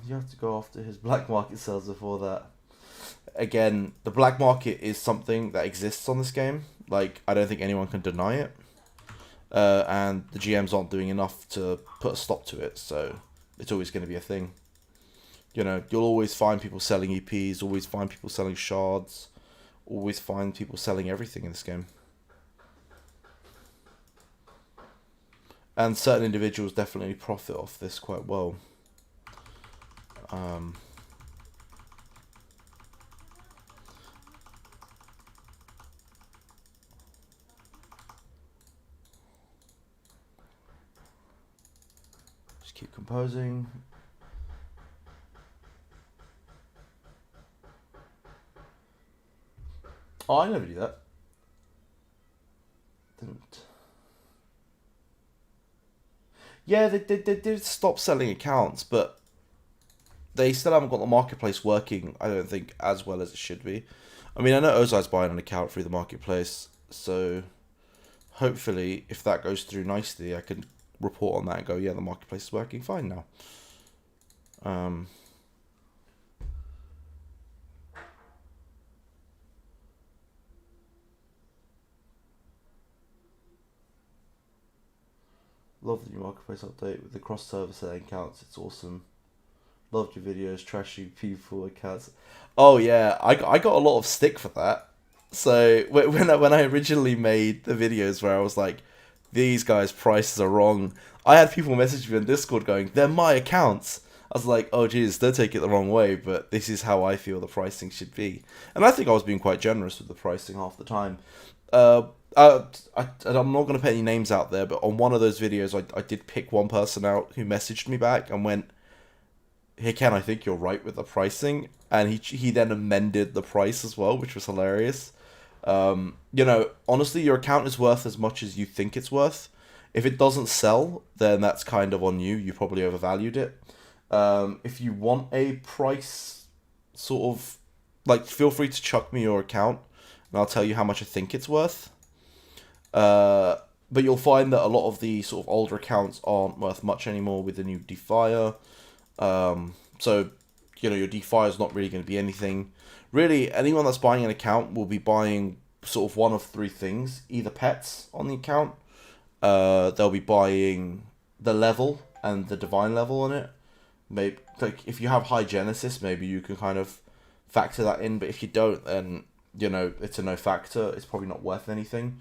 You have to go after his black market sales before that. Again, the black market is something that exists on this game. Like, I don't think anyone can deny it. And the GMs aren't doing enough to put a stop to it, so it's always going to be a thing. You'll always find people selling EPs, always find people selling shards, always find people selling everything in this game. And certain individuals definitely profit off this quite well. Just keep composing. Oh, I never do that. Didn't. Yeah, they did stop selling accounts, but they still haven't got the marketplace working, I don't think, as well as it should be. I mean, I know Ozai's buying an account through the marketplace, so hopefully, if that goes through nicely, I can report on that and go, yeah, the marketplace is working fine now. Love the new marketplace update with the cross-server setting counts. It's awesome. Loved your videos, trashing people accounts. Oh yeah, I got a lot of stick for that. So when I originally made the videos where I was like, these guys' prices are wrong, I had people message me on Discord going, they're my accounts. I was like, oh geez, don't take it the wrong way, but this is how I feel the pricing should be. And I think I was being quite generous with the pricing half the time. I'm not going to put any names out there, but on one of those videos, I did pick one person out who messaged me back and went, hey Ken, I think you're right with the pricing. And he then amended the price as well, which was hilarious. Honestly, your account is worth as much as you think it's worth. If it doesn't sell, then that's kind of on you. You probably overvalued it. If you want a price, sort of, like, feel free to chuck me your account, and I'll tell you how much I think it's worth. But you'll find that a lot of the sort of older accounts aren't worth much anymore with the new Defier. So, your Defier is not really going to be anything. Really, anyone that's buying an account will be buying sort of one of three things. Either pets on the account, they'll be buying the level and the divine level on it. Maybe, like, if you have high Genesis, maybe you can kind of factor that in, but if you don't, then, it's a no factor. It's probably not worth anything.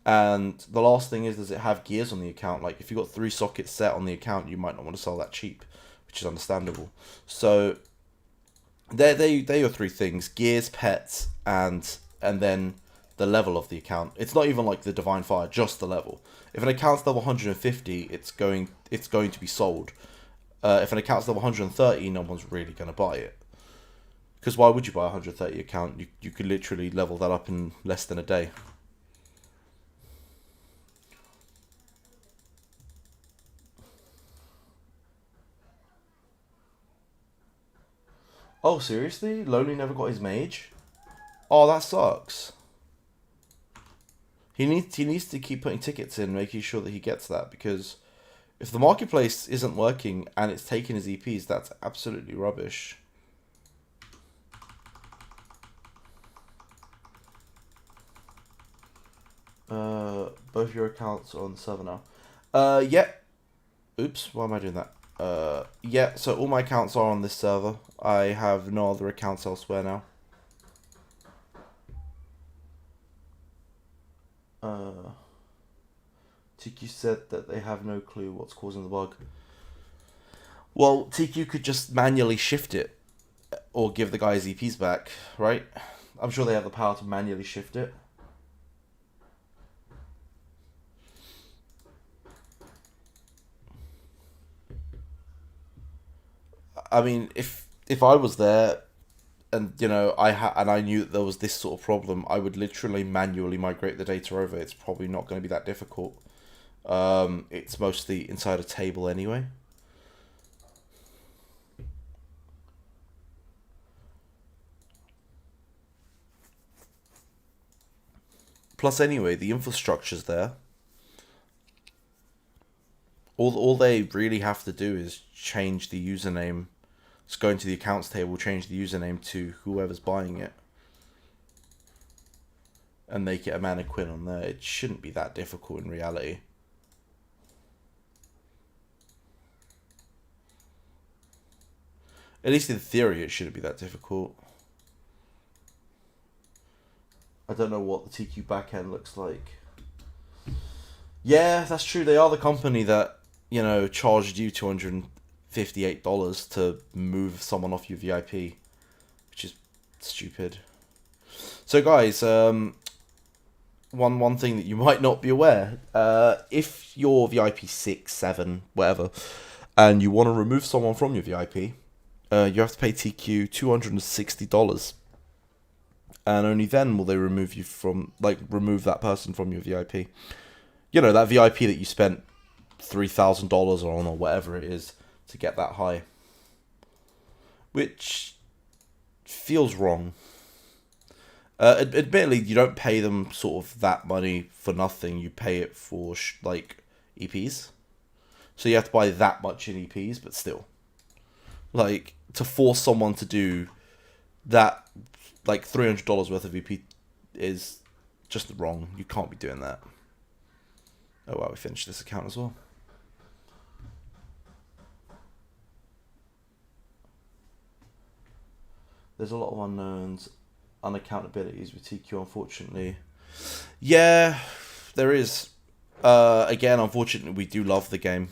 And the last thing is, does it have gears on the account? Like, if you've got 3 sockets set on the account, you might not want to sell that cheap, which is understandable. So they're your three things: gears, pets, and then the level of the account. It's not even like the Divine Fire, just the level. If an account's level 150, it's going to be sold. If an account's level 130, no one's really going to buy it. Because why would you buy a 130 account? You could literally level that up in less than a day. Oh, seriously? Lonely never got his mage? Oh, that sucks. He needs to keep putting tickets in, making sure that he gets that, because if the marketplace isn't working and it's taking his EPs, that's absolutely rubbish. Both your accounts are on the server now. Yeah. Oops, why am I doing that? Yeah, so all my accounts are on this server. I have no other accounts elsewhere now. TQ said that they have no clue what's causing the bug. Well, TQ could just manually shift it, or give the guy his EPs back, right? I'm sure they have the power to manually shift it. I mean, if I was there, and you know, I knew that there was this sort of problem, I would literally manually migrate the data over. It's probably not going to be that difficult. It's mostly inside a table anyway. Plus, anyway, the infrastructure's there. All they really have to do is change the username. Just go into the accounts table, change the username to whoever's buying it, and make it a mannequin on there. It shouldn't be that difficult in reality. At least in theory, it shouldn't be that difficult. I don't know what the TQ backend looks like. Yeah, that's true. They are the company that, you know, charged you $258 to move someone off your VIP, which is stupid. So, guys, one thing that you might not be aware, if you're VIP 6, 7, whatever, and you want to remove someone from your VIP, you have to pay TQ $260. And only then will they remove you from, remove that person from your VIP. You know, that VIP that you spent $3,000 on, or whatever it is, to get that high. Which feels wrong. Admittedly, you don't pay them sort of that money for nothing. You pay it for, EPs. So you have to buy that much in EPs, but still. Like, to force someone to do that, like, $300 worth of EP is just wrong. You can't be doing that. Oh, wow, we finished this account as well. There's a lot of unknowns, unaccountabilities with TQ, unfortunately. Yeah, there is. Again, unfortunately, we do love the game.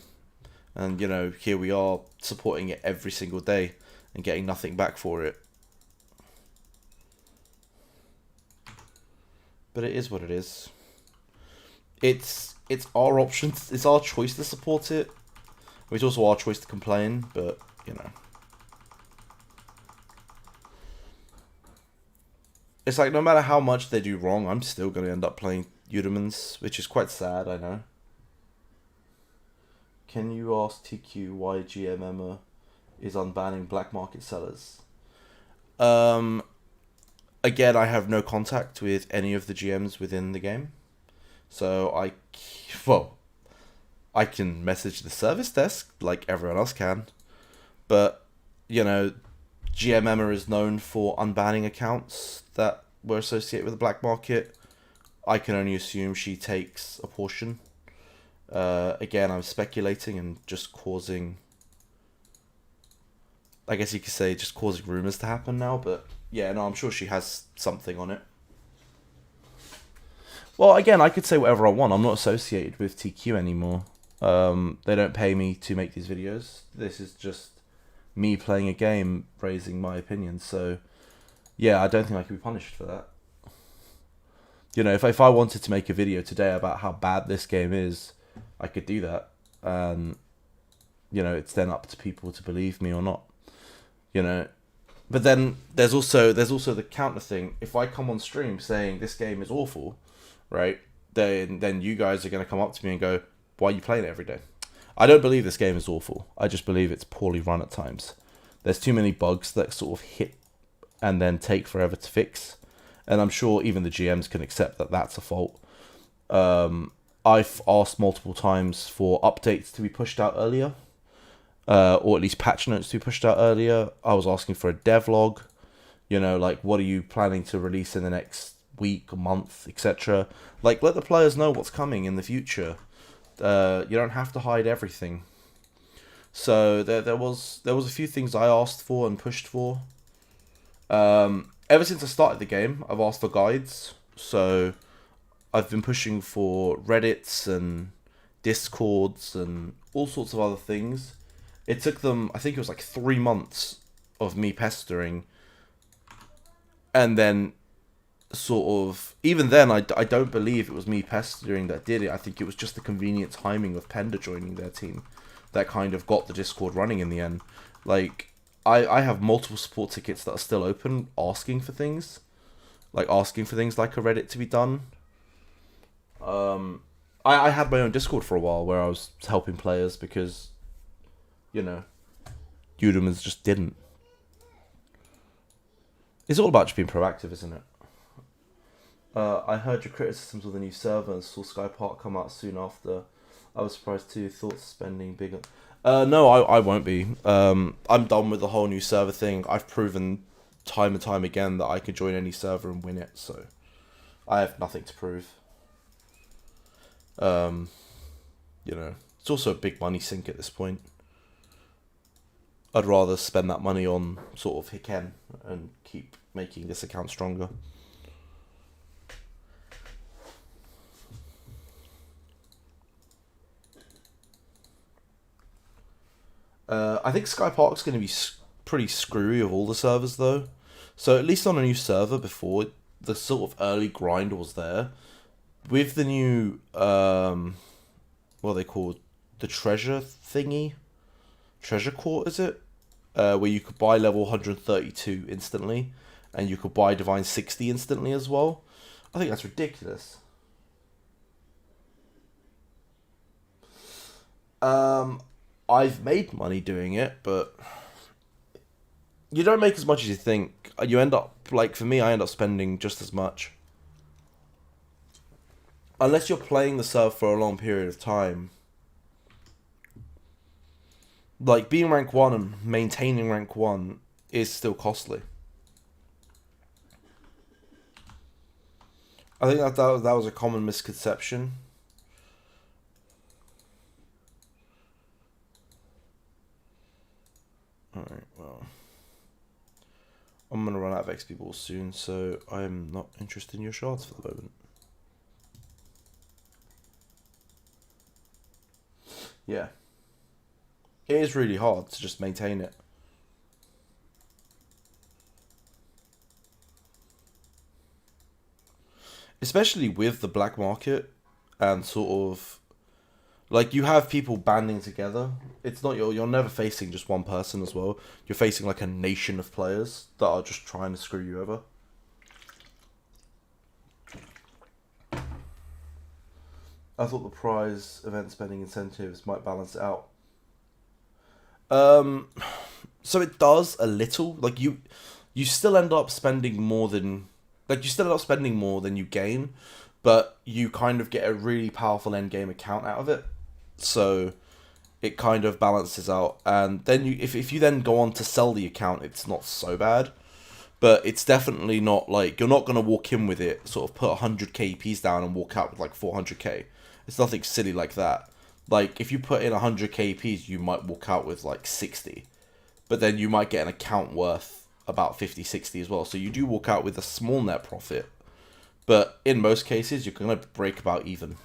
And, you know, here we are supporting it every single day and getting nothing back for it. But it is what it is. It's our option. It's our choice to support it. It's also our choice to complain, but, you know. It's like, no matter how much they do wrong, I'm still going to end up playing Eudemons, which is quite sad, I know. Can you ask TQ why GMM is unbanning black market sellers? Again, I have no contact with any of the GMs within the game. So I can message the service desk like everyone else can. But, you know, GM Emma is known for unbanning accounts that were associated with the black market. I can only assume she takes a portion. Again, I'm speculating and just causing, I guess you could say, just causing rumors to happen now. But yeah, no, I'm sure she has something on it. Well, again, I could say whatever I want. I'm not associated with TQ anymore. They don't pay me to make these videos. This is just me playing a game, raising my opinion. So, yeah, I don't think I can be punished for that. You know, if I wanted to make a video today about how bad this game is, I could do that. And, you know, it's then up to people to believe me or not. You know, but then there's also the counter thing. If I come on stream saying this game is awful, right? Then you guys are going to come up to me and go, "Why are you playing it every day?" I don't believe this game is awful. I just believe it's poorly run at times. There's too many bugs that sort of hit and then take forever to fix. And I'm sure even the GMs can accept that that's a fault. I've asked multiple times for updates to be pushed out earlier. Or at least patch notes to be pushed out earlier. I was asking for a devlog. You know, like, what are you planning to release in the next week, month, etc. Like, let the players know what's coming in the future. You don't have to hide everything. So there was a few things I asked for and pushed for. Ever since I started the game, I've asked for guides. So I've been pushing for Reddits and Discords and all sorts of other things. It took them, I think it was like 3 months of me pestering. And then sort of, even then, I don't believe it was me pestering that did it. I think it was just the convenient timing of Pender joining their team that kind of got the Discord running in the end. Like, I have multiple support tickets that are still open, asking for things. Like, asking for things like a Reddit to be done. I had my own Discord for a while where I was helping players because, you know, Eudemons just didn't. It's all about just being proactive, isn't it? I heard your criticisms of the new server and saw Sky Park come out soon after. I was surprised too. Thoughts spending bigger? No, I won't be. I'm done with the whole new server thing. I've proven time and time again that I can join any server and win it, so I have nothing to prove. You know, it's also a big money sink at this point. I'd rather spend that money on sort of Hiken and keep making this account stronger. I think Sky Park's going to be pretty screwy of all the servers though. So at least on a new server before, the sort of early grind was there. With the new, what are they called? The treasure thingy? Treasure court, is it? Where you could buy level 132 instantly, and you could buy Divine 60 instantly as well. I think that's ridiculous. I've made money doing it, but you don't make as much as you think. You end up, like for me, I end up spending just as much. Unless you're playing the server for a long period of time. Like, being rank 1 and maintaining rank 1 is still costly. I think that was a common misconception. Alright, well, I'm going to run out of XP balls soon, so I'm not interested in your shards for the moment. Yeah. It is really hard to just maintain it. Especially with the black market and sort of, like, you have people banding together. It's not, you're never facing just one person as well. You're facing like a nation of players that are just trying to screw you over. I thought the prize event spending incentives might balance it out. So it does a little. Like, you still end up spending more than, like, you still end up spending more than you gain, but you kind of get a really powerful end game account out of it. So it kind of balances out. And then if you then go on to sell the account, it's not so bad. But it's definitely not like, you're not going to walk in with it, sort of put 100k EPs down and walk out with like 400k. It's nothing silly like that. Like, if you put in 100k EPs, you might walk out with like 60. But then you might get an account worth about 50, 60 as well. So you do walk out with a small net profit. But in most cases, you're going to break about even.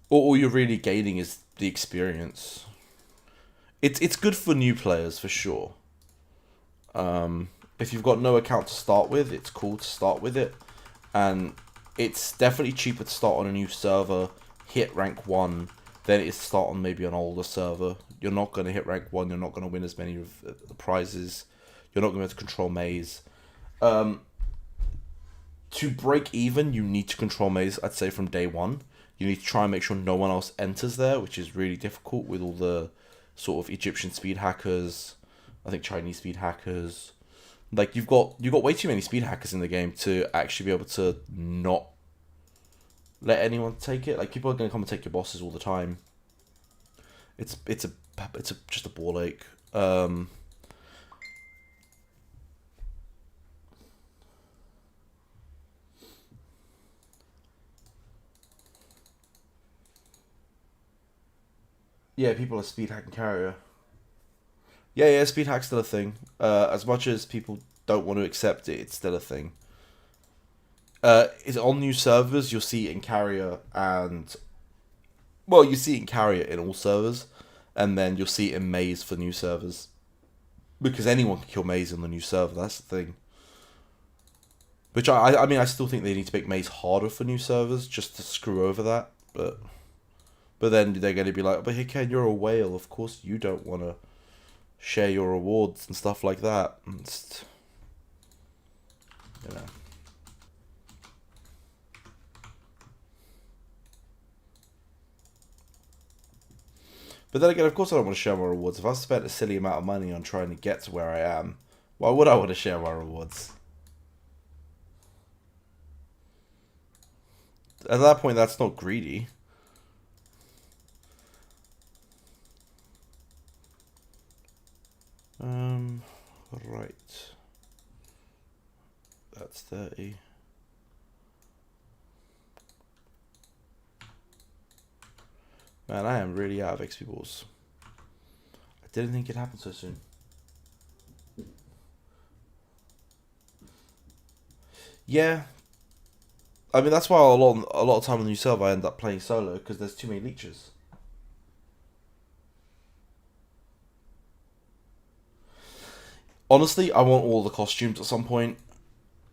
All you're really gaining is the experience. It's good for new players for sure. If you've got no account to start with, it's cool to start with it, and it's definitely cheaper to start on a new server, hit rank 1, than it is to start on maybe an older server. You're not going to hit rank 1, you're not going to win as many of the prizes, you're not going to be able to control maze. To break even, you need to control maze, I'd say, from day 1. You need to try and make sure no one else enters there, which is really difficult with all the sort of Egyptian speed hackers, I think Chinese speed hackers. Like, you've got way too many speed hackers in the game to actually be able to not let anyone take it. Like, people are going to come and take your bosses all the time. It's just a ball ache. Yeah, people are speed hacking carrier. Yeah, speed hack's still a thing. As much as people don't want to accept it, it's still a thing. Is on new servers, you'll see it in carrier and... Well, you see it in carrier in all servers, and then you'll see it in maze for new servers. Because anyone can kill maze on the new server, that's the thing. Which, I mean, I still think they need to make maze harder for new servers, just to screw over that, but then they're going to be like, but hey Ken, you're a whale, of course you don't want to share your rewards and stuff like that. It's, you know. But then again, of course I don't want to share my rewards. If I've spent a silly amount of money on trying to get to where I am, why would I want to share my rewards? At that point, that's not greedy. Right. That's 30. Man, I am really out of XP balls. I didn't think it'd happen so soon. Yeah. I mean, that's why a lot of time on the new server I end up playing solo, because there's too many leeches. Honestly, I want all the costumes at some point.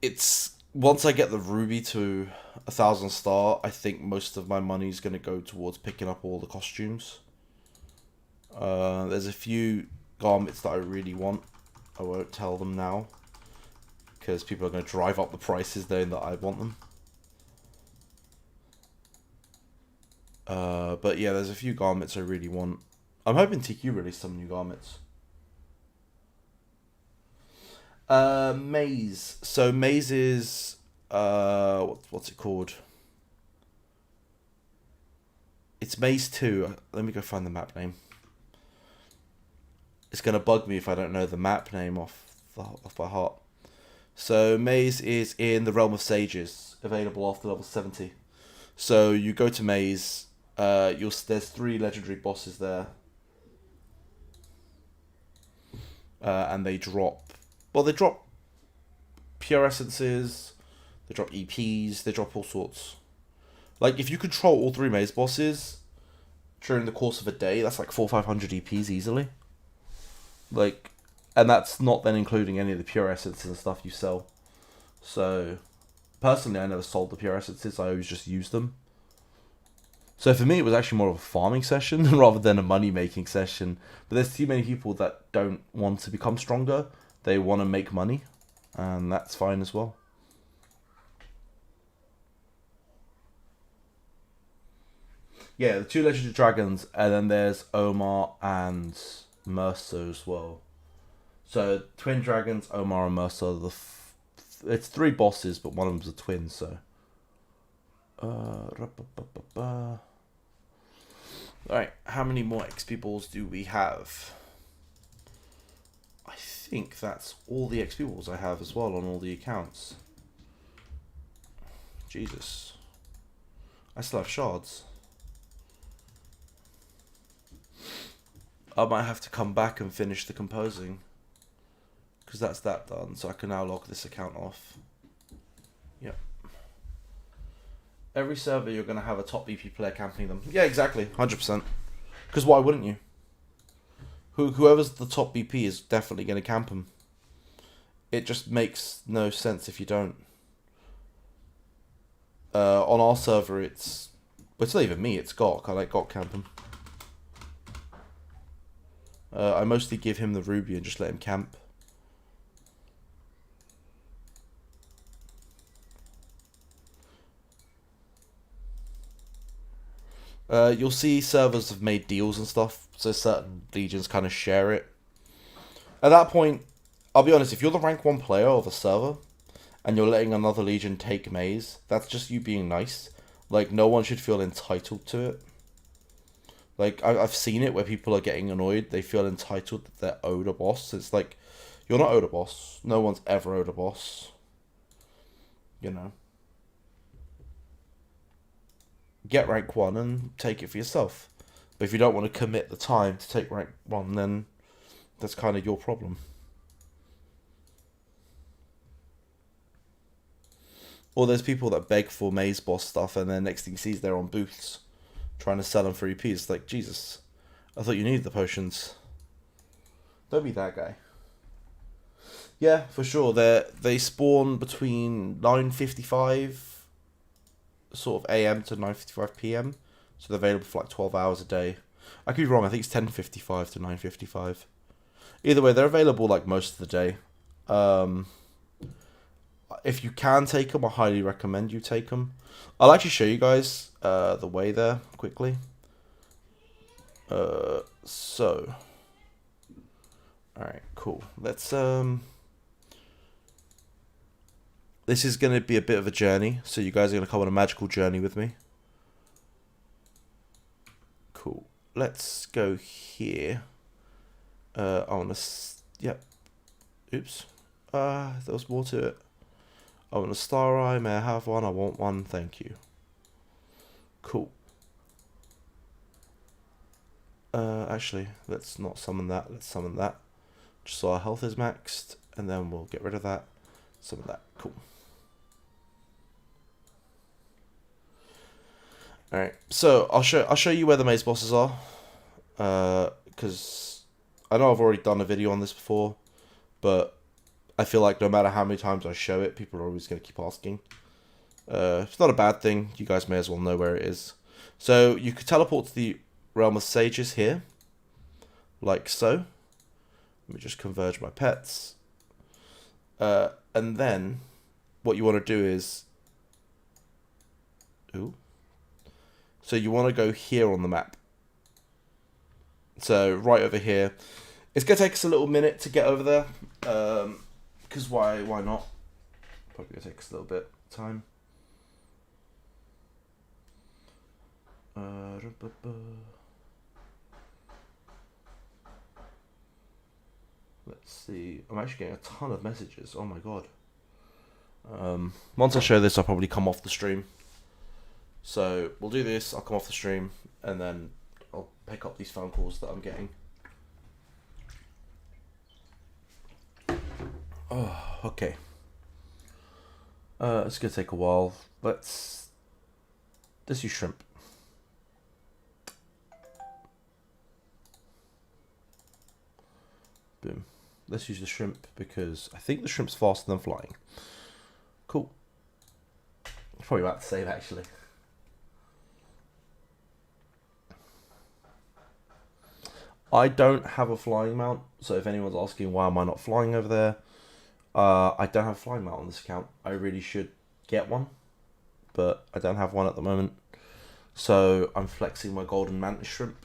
It's once I get the ruby to 1,000 star, I think most of my money is going to go towards picking up all the costumes. There's a few garments that I really want. I won't tell them now, because people are going to drive up the prices knowing that I want them. But yeah, there's a few garments I really want. I'm hoping TQ release some new garments. Maze. So Maze is what's it called? It's Maze 2. Let me go find the map name. It's gonna bug me if I don't know the map name off by heart. So Maze is in the Realm of Sages, available after level 70. So you go to Maze. There's 3 legendary bosses there, and they drop. Well, they drop pure essences, they drop EPs, they drop all sorts. Like, if you control all 3 maze bosses during the course of a day, that's like 400-500 EPs easily. Like, and that's not then including any of the pure essences and stuff you sell. So, personally, I never sold the pure essences, I always just used them. So for me, it was actually more of a farming session rather than a money-making session. But there's too many people that don't want to become stronger. They want to make money, and that's fine as well. Yeah, the 2 legendary dragons, and then there's Omar and Mercer as well. So twin dragons, Omar and Mercer. It's 3 bosses, but one of them's a twin. So. Alright, how many more XP balls do we have? I think that's all the XP balls I have as well on all the accounts. Jesus. I still have shards. I might have to come back and finish the composing, because that's that done, so I can now log this account off. Yep. Every server you're going to have a top BP player camping them. Yeah, exactly. 100%. Because why wouldn't you? Whoever's the top BP is definitely going to camp him. It just makes no sense if you don't. On our server, it's not even me, it's Gok. I like Gok camping. I mostly give him the ruby and just let him camp. You'll see servers have made deals and stuff, so certain legions kind of share it. At that point, I'll be honest, if you're the rank 1 player of a server, and you're letting another legion take maze, that's just you being nice. Like, no one should feel entitled to it. Like, I've seen it where people are getting annoyed. They feel entitled that they're owed a boss. It's like, you're not owed a boss. No one's ever owed a boss. You know. Get rank 1 and take it for yourself. But if you don't want to commit the time to take rank 1, then that's kind of your problem. Or there's people that beg for maze boss stuff, and then next thing you see is they're on booths trying to sell them for EP. It's like, Jesus, I thought you needed the potions. Don't be that guy. Yeah, for sure. They spawn between 9:55 sort of AM to 9:55 PM. So they're available for like 12 hours a day. I could be wrong, I think it's 10:55 to 9:55. Either way, they're available like most of the day. If you can take them, I highly recommend you take them. I'll actually show you guys the way there quickly. So, alright, cool. Let's this is going to be a bit of a journey, so you guys are going to come on a magical journey with me. Cool. Let's go here. I want to... Yep. Oops. There was more to it. I want a star eye. May I have one? I want one. Thank you. Cool. Actually, let's not summon that. Let's summon that. Just so our health is maxed, and then we'll get rid of that. Summon that. Cool. Alright, so I'll show you where the maze bosses are. Because I know I've already done a video on this before, but I feel like no matter how many times I show it, people are always going to keep asking. It's not a bad thing. You guys may as well know where it is. So you could teleport to the Realm of Sages here, like so. Let me just converge my pets. And then what you want to do is... Ooh. So you want to go here on the map. So right over here. It's going to take us a little minute to get over there. Because why not? Probably going to take us a little bit of time. Let's see. I'm actually getting a ton of messages. Oh my god. Once I show this, I'll probably come off the stream. So we'll do this. I'll come off the stream, and then I'll pick up these phone calls that I'm getting. Oh, okay. It's gonna take a while. Let's use shrimp. Boom. Let's use the shrimp because I think the shrimp's faster than flying. Cool. Probably about to save actually. I don't have a flying mount, so if anyone's asking why am I not flying over there, I don't have a flying mount on this account. I really should get one, but I don't have one at the moment. So I'm flexing my golden mantis shrimp.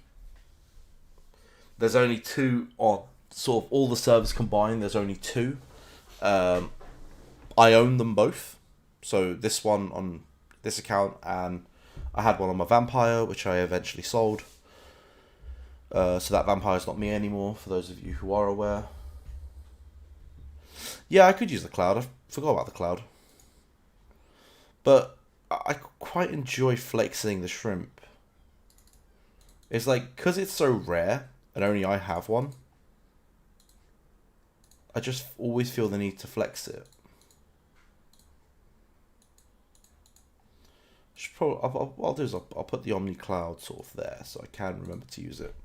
There's only two on sort of all the servers combined. There's only two. I own them both. So this one on this account, and I had one on my vampire, which I eventually sold. So that vampire's not me anymore, for those of you who are aware. Yeah, I could use the cloud. I forgot about the cloud. But I quite enjoy flexing the shrimp. It's like, because it's so rare, and only I have one, I just always feel the need to flex it. What I'll do is I'll put the Omni Cloud sort of there, so I can remember to use it.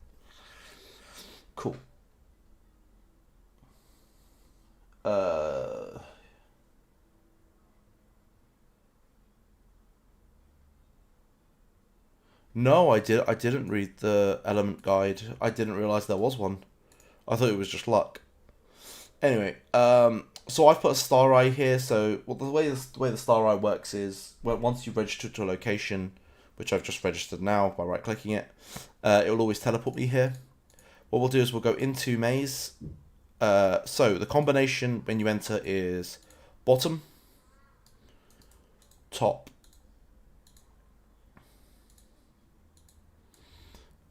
Cool. No, I didn't read the element guide. I didn't realize there was one. I thought it was just luck. Anyway, so I've put a star eye here. So the way the star eye works is once you've registered to a location, which I've just registered now by right clicking it, it will always teleport me here. What we'll do is we'll go into maze. So the combination when you enter is bottom, top,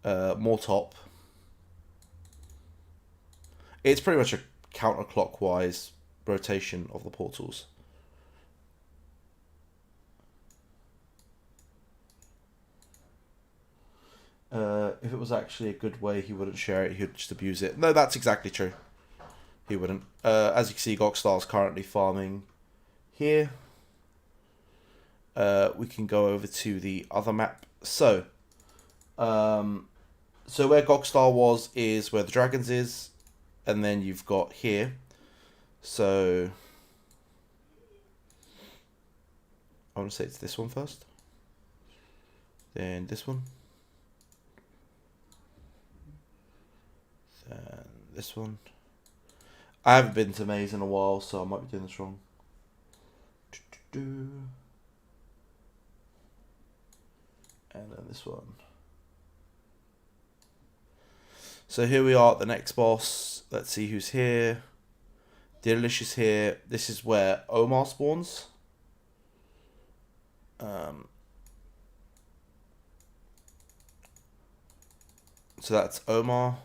more top. It's pretty much a counterclockwise rotation of the portals. If it was actually a good way, he wouldn't share it. He would just abuse it. No, that's exactly true. He wouldn't. As you can see, Gokstar's currently farming here. We can go over to the other map. So where Gokstar was is where the dragons is, and then you've got here. So I want to say it's this one first, then this one, then this one. I haven't been to maze in a while, so I might be doing this wrong. And then this one. So here we are at the next boss. Let's see who's here. Dearlish is here. This is where Omar spawns. So that's Omar.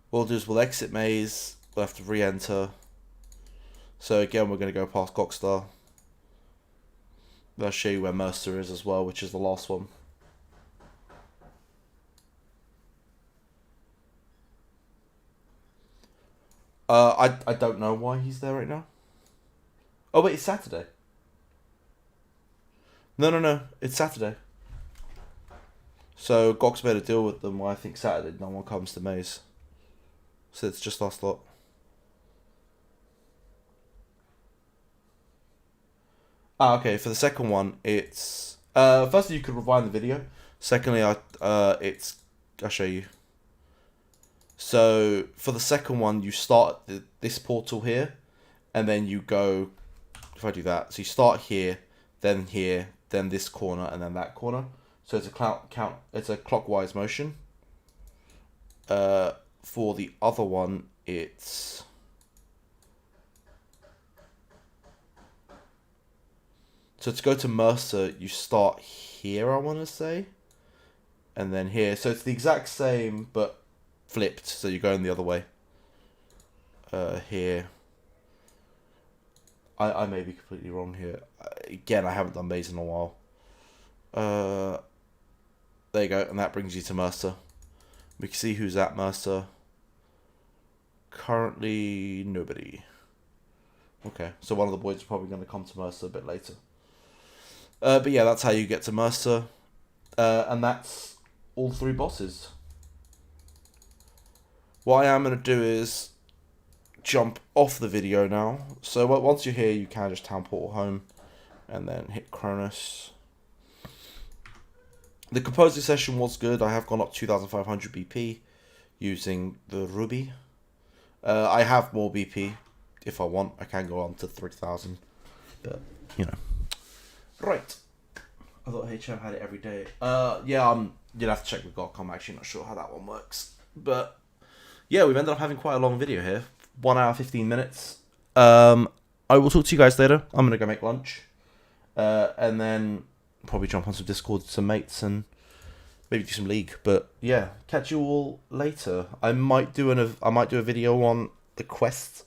What we'll do is we'll exit maze. We'll have to re-enter. So again, we're going to go past Gokstar. I'll show you where Mercer is as well, which is the last one. I don't know why he's there right now. Oh wait, it's Saturday. No, it's Saturday. So Gox made a deal with them where I think Saturday no one comes to maze. So it's just us lot. Okay, for the second one, it's firstly you could rewind the video. Secondly, I'll show you. So for the second one, you start this portal here, and then you go. If I do that, so you start here, then this corner, and then that corner. So it's it's a clockwise motion. For the other one, it's so to go to Mercer, you start here, I want to say, and then here. So it's the exact same, but flipped. So you're going the other way. Here. I may be completely wrong here. Again, I haven't done maze in a while. There you go, and that brings you to Mercer. We can see who's at Mercer. Currently, nobody. Okay, so one of the boys is probably going to come to Mercer a bit later. But yeah, that's how you get to Mercer. And that's all 3 bosses. What I am going to do is jump off the video now. So once you're here, you can just town portal home and then hit Cronus. The composing session was good. I have gone up 2,500 BP using the Ruby. I have more BP. If I want, I can go on to 3,000. But, you know. Right. I thought HM had it every day. Yeah, you'd have to check with Gok. I'm actually not sure how that one works. But, yeah, we've ended up having quite a long video here. 1 hour, 15 minutes. I will talk to you guys later. I'm going to go make lunch. And then probably jump on some Discord with some mates and maybe do some League. But yeah, catch you all later. I might do a video on the quests,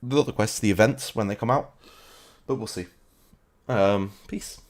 not the quests, the events when they come out. But we'll see. Peace.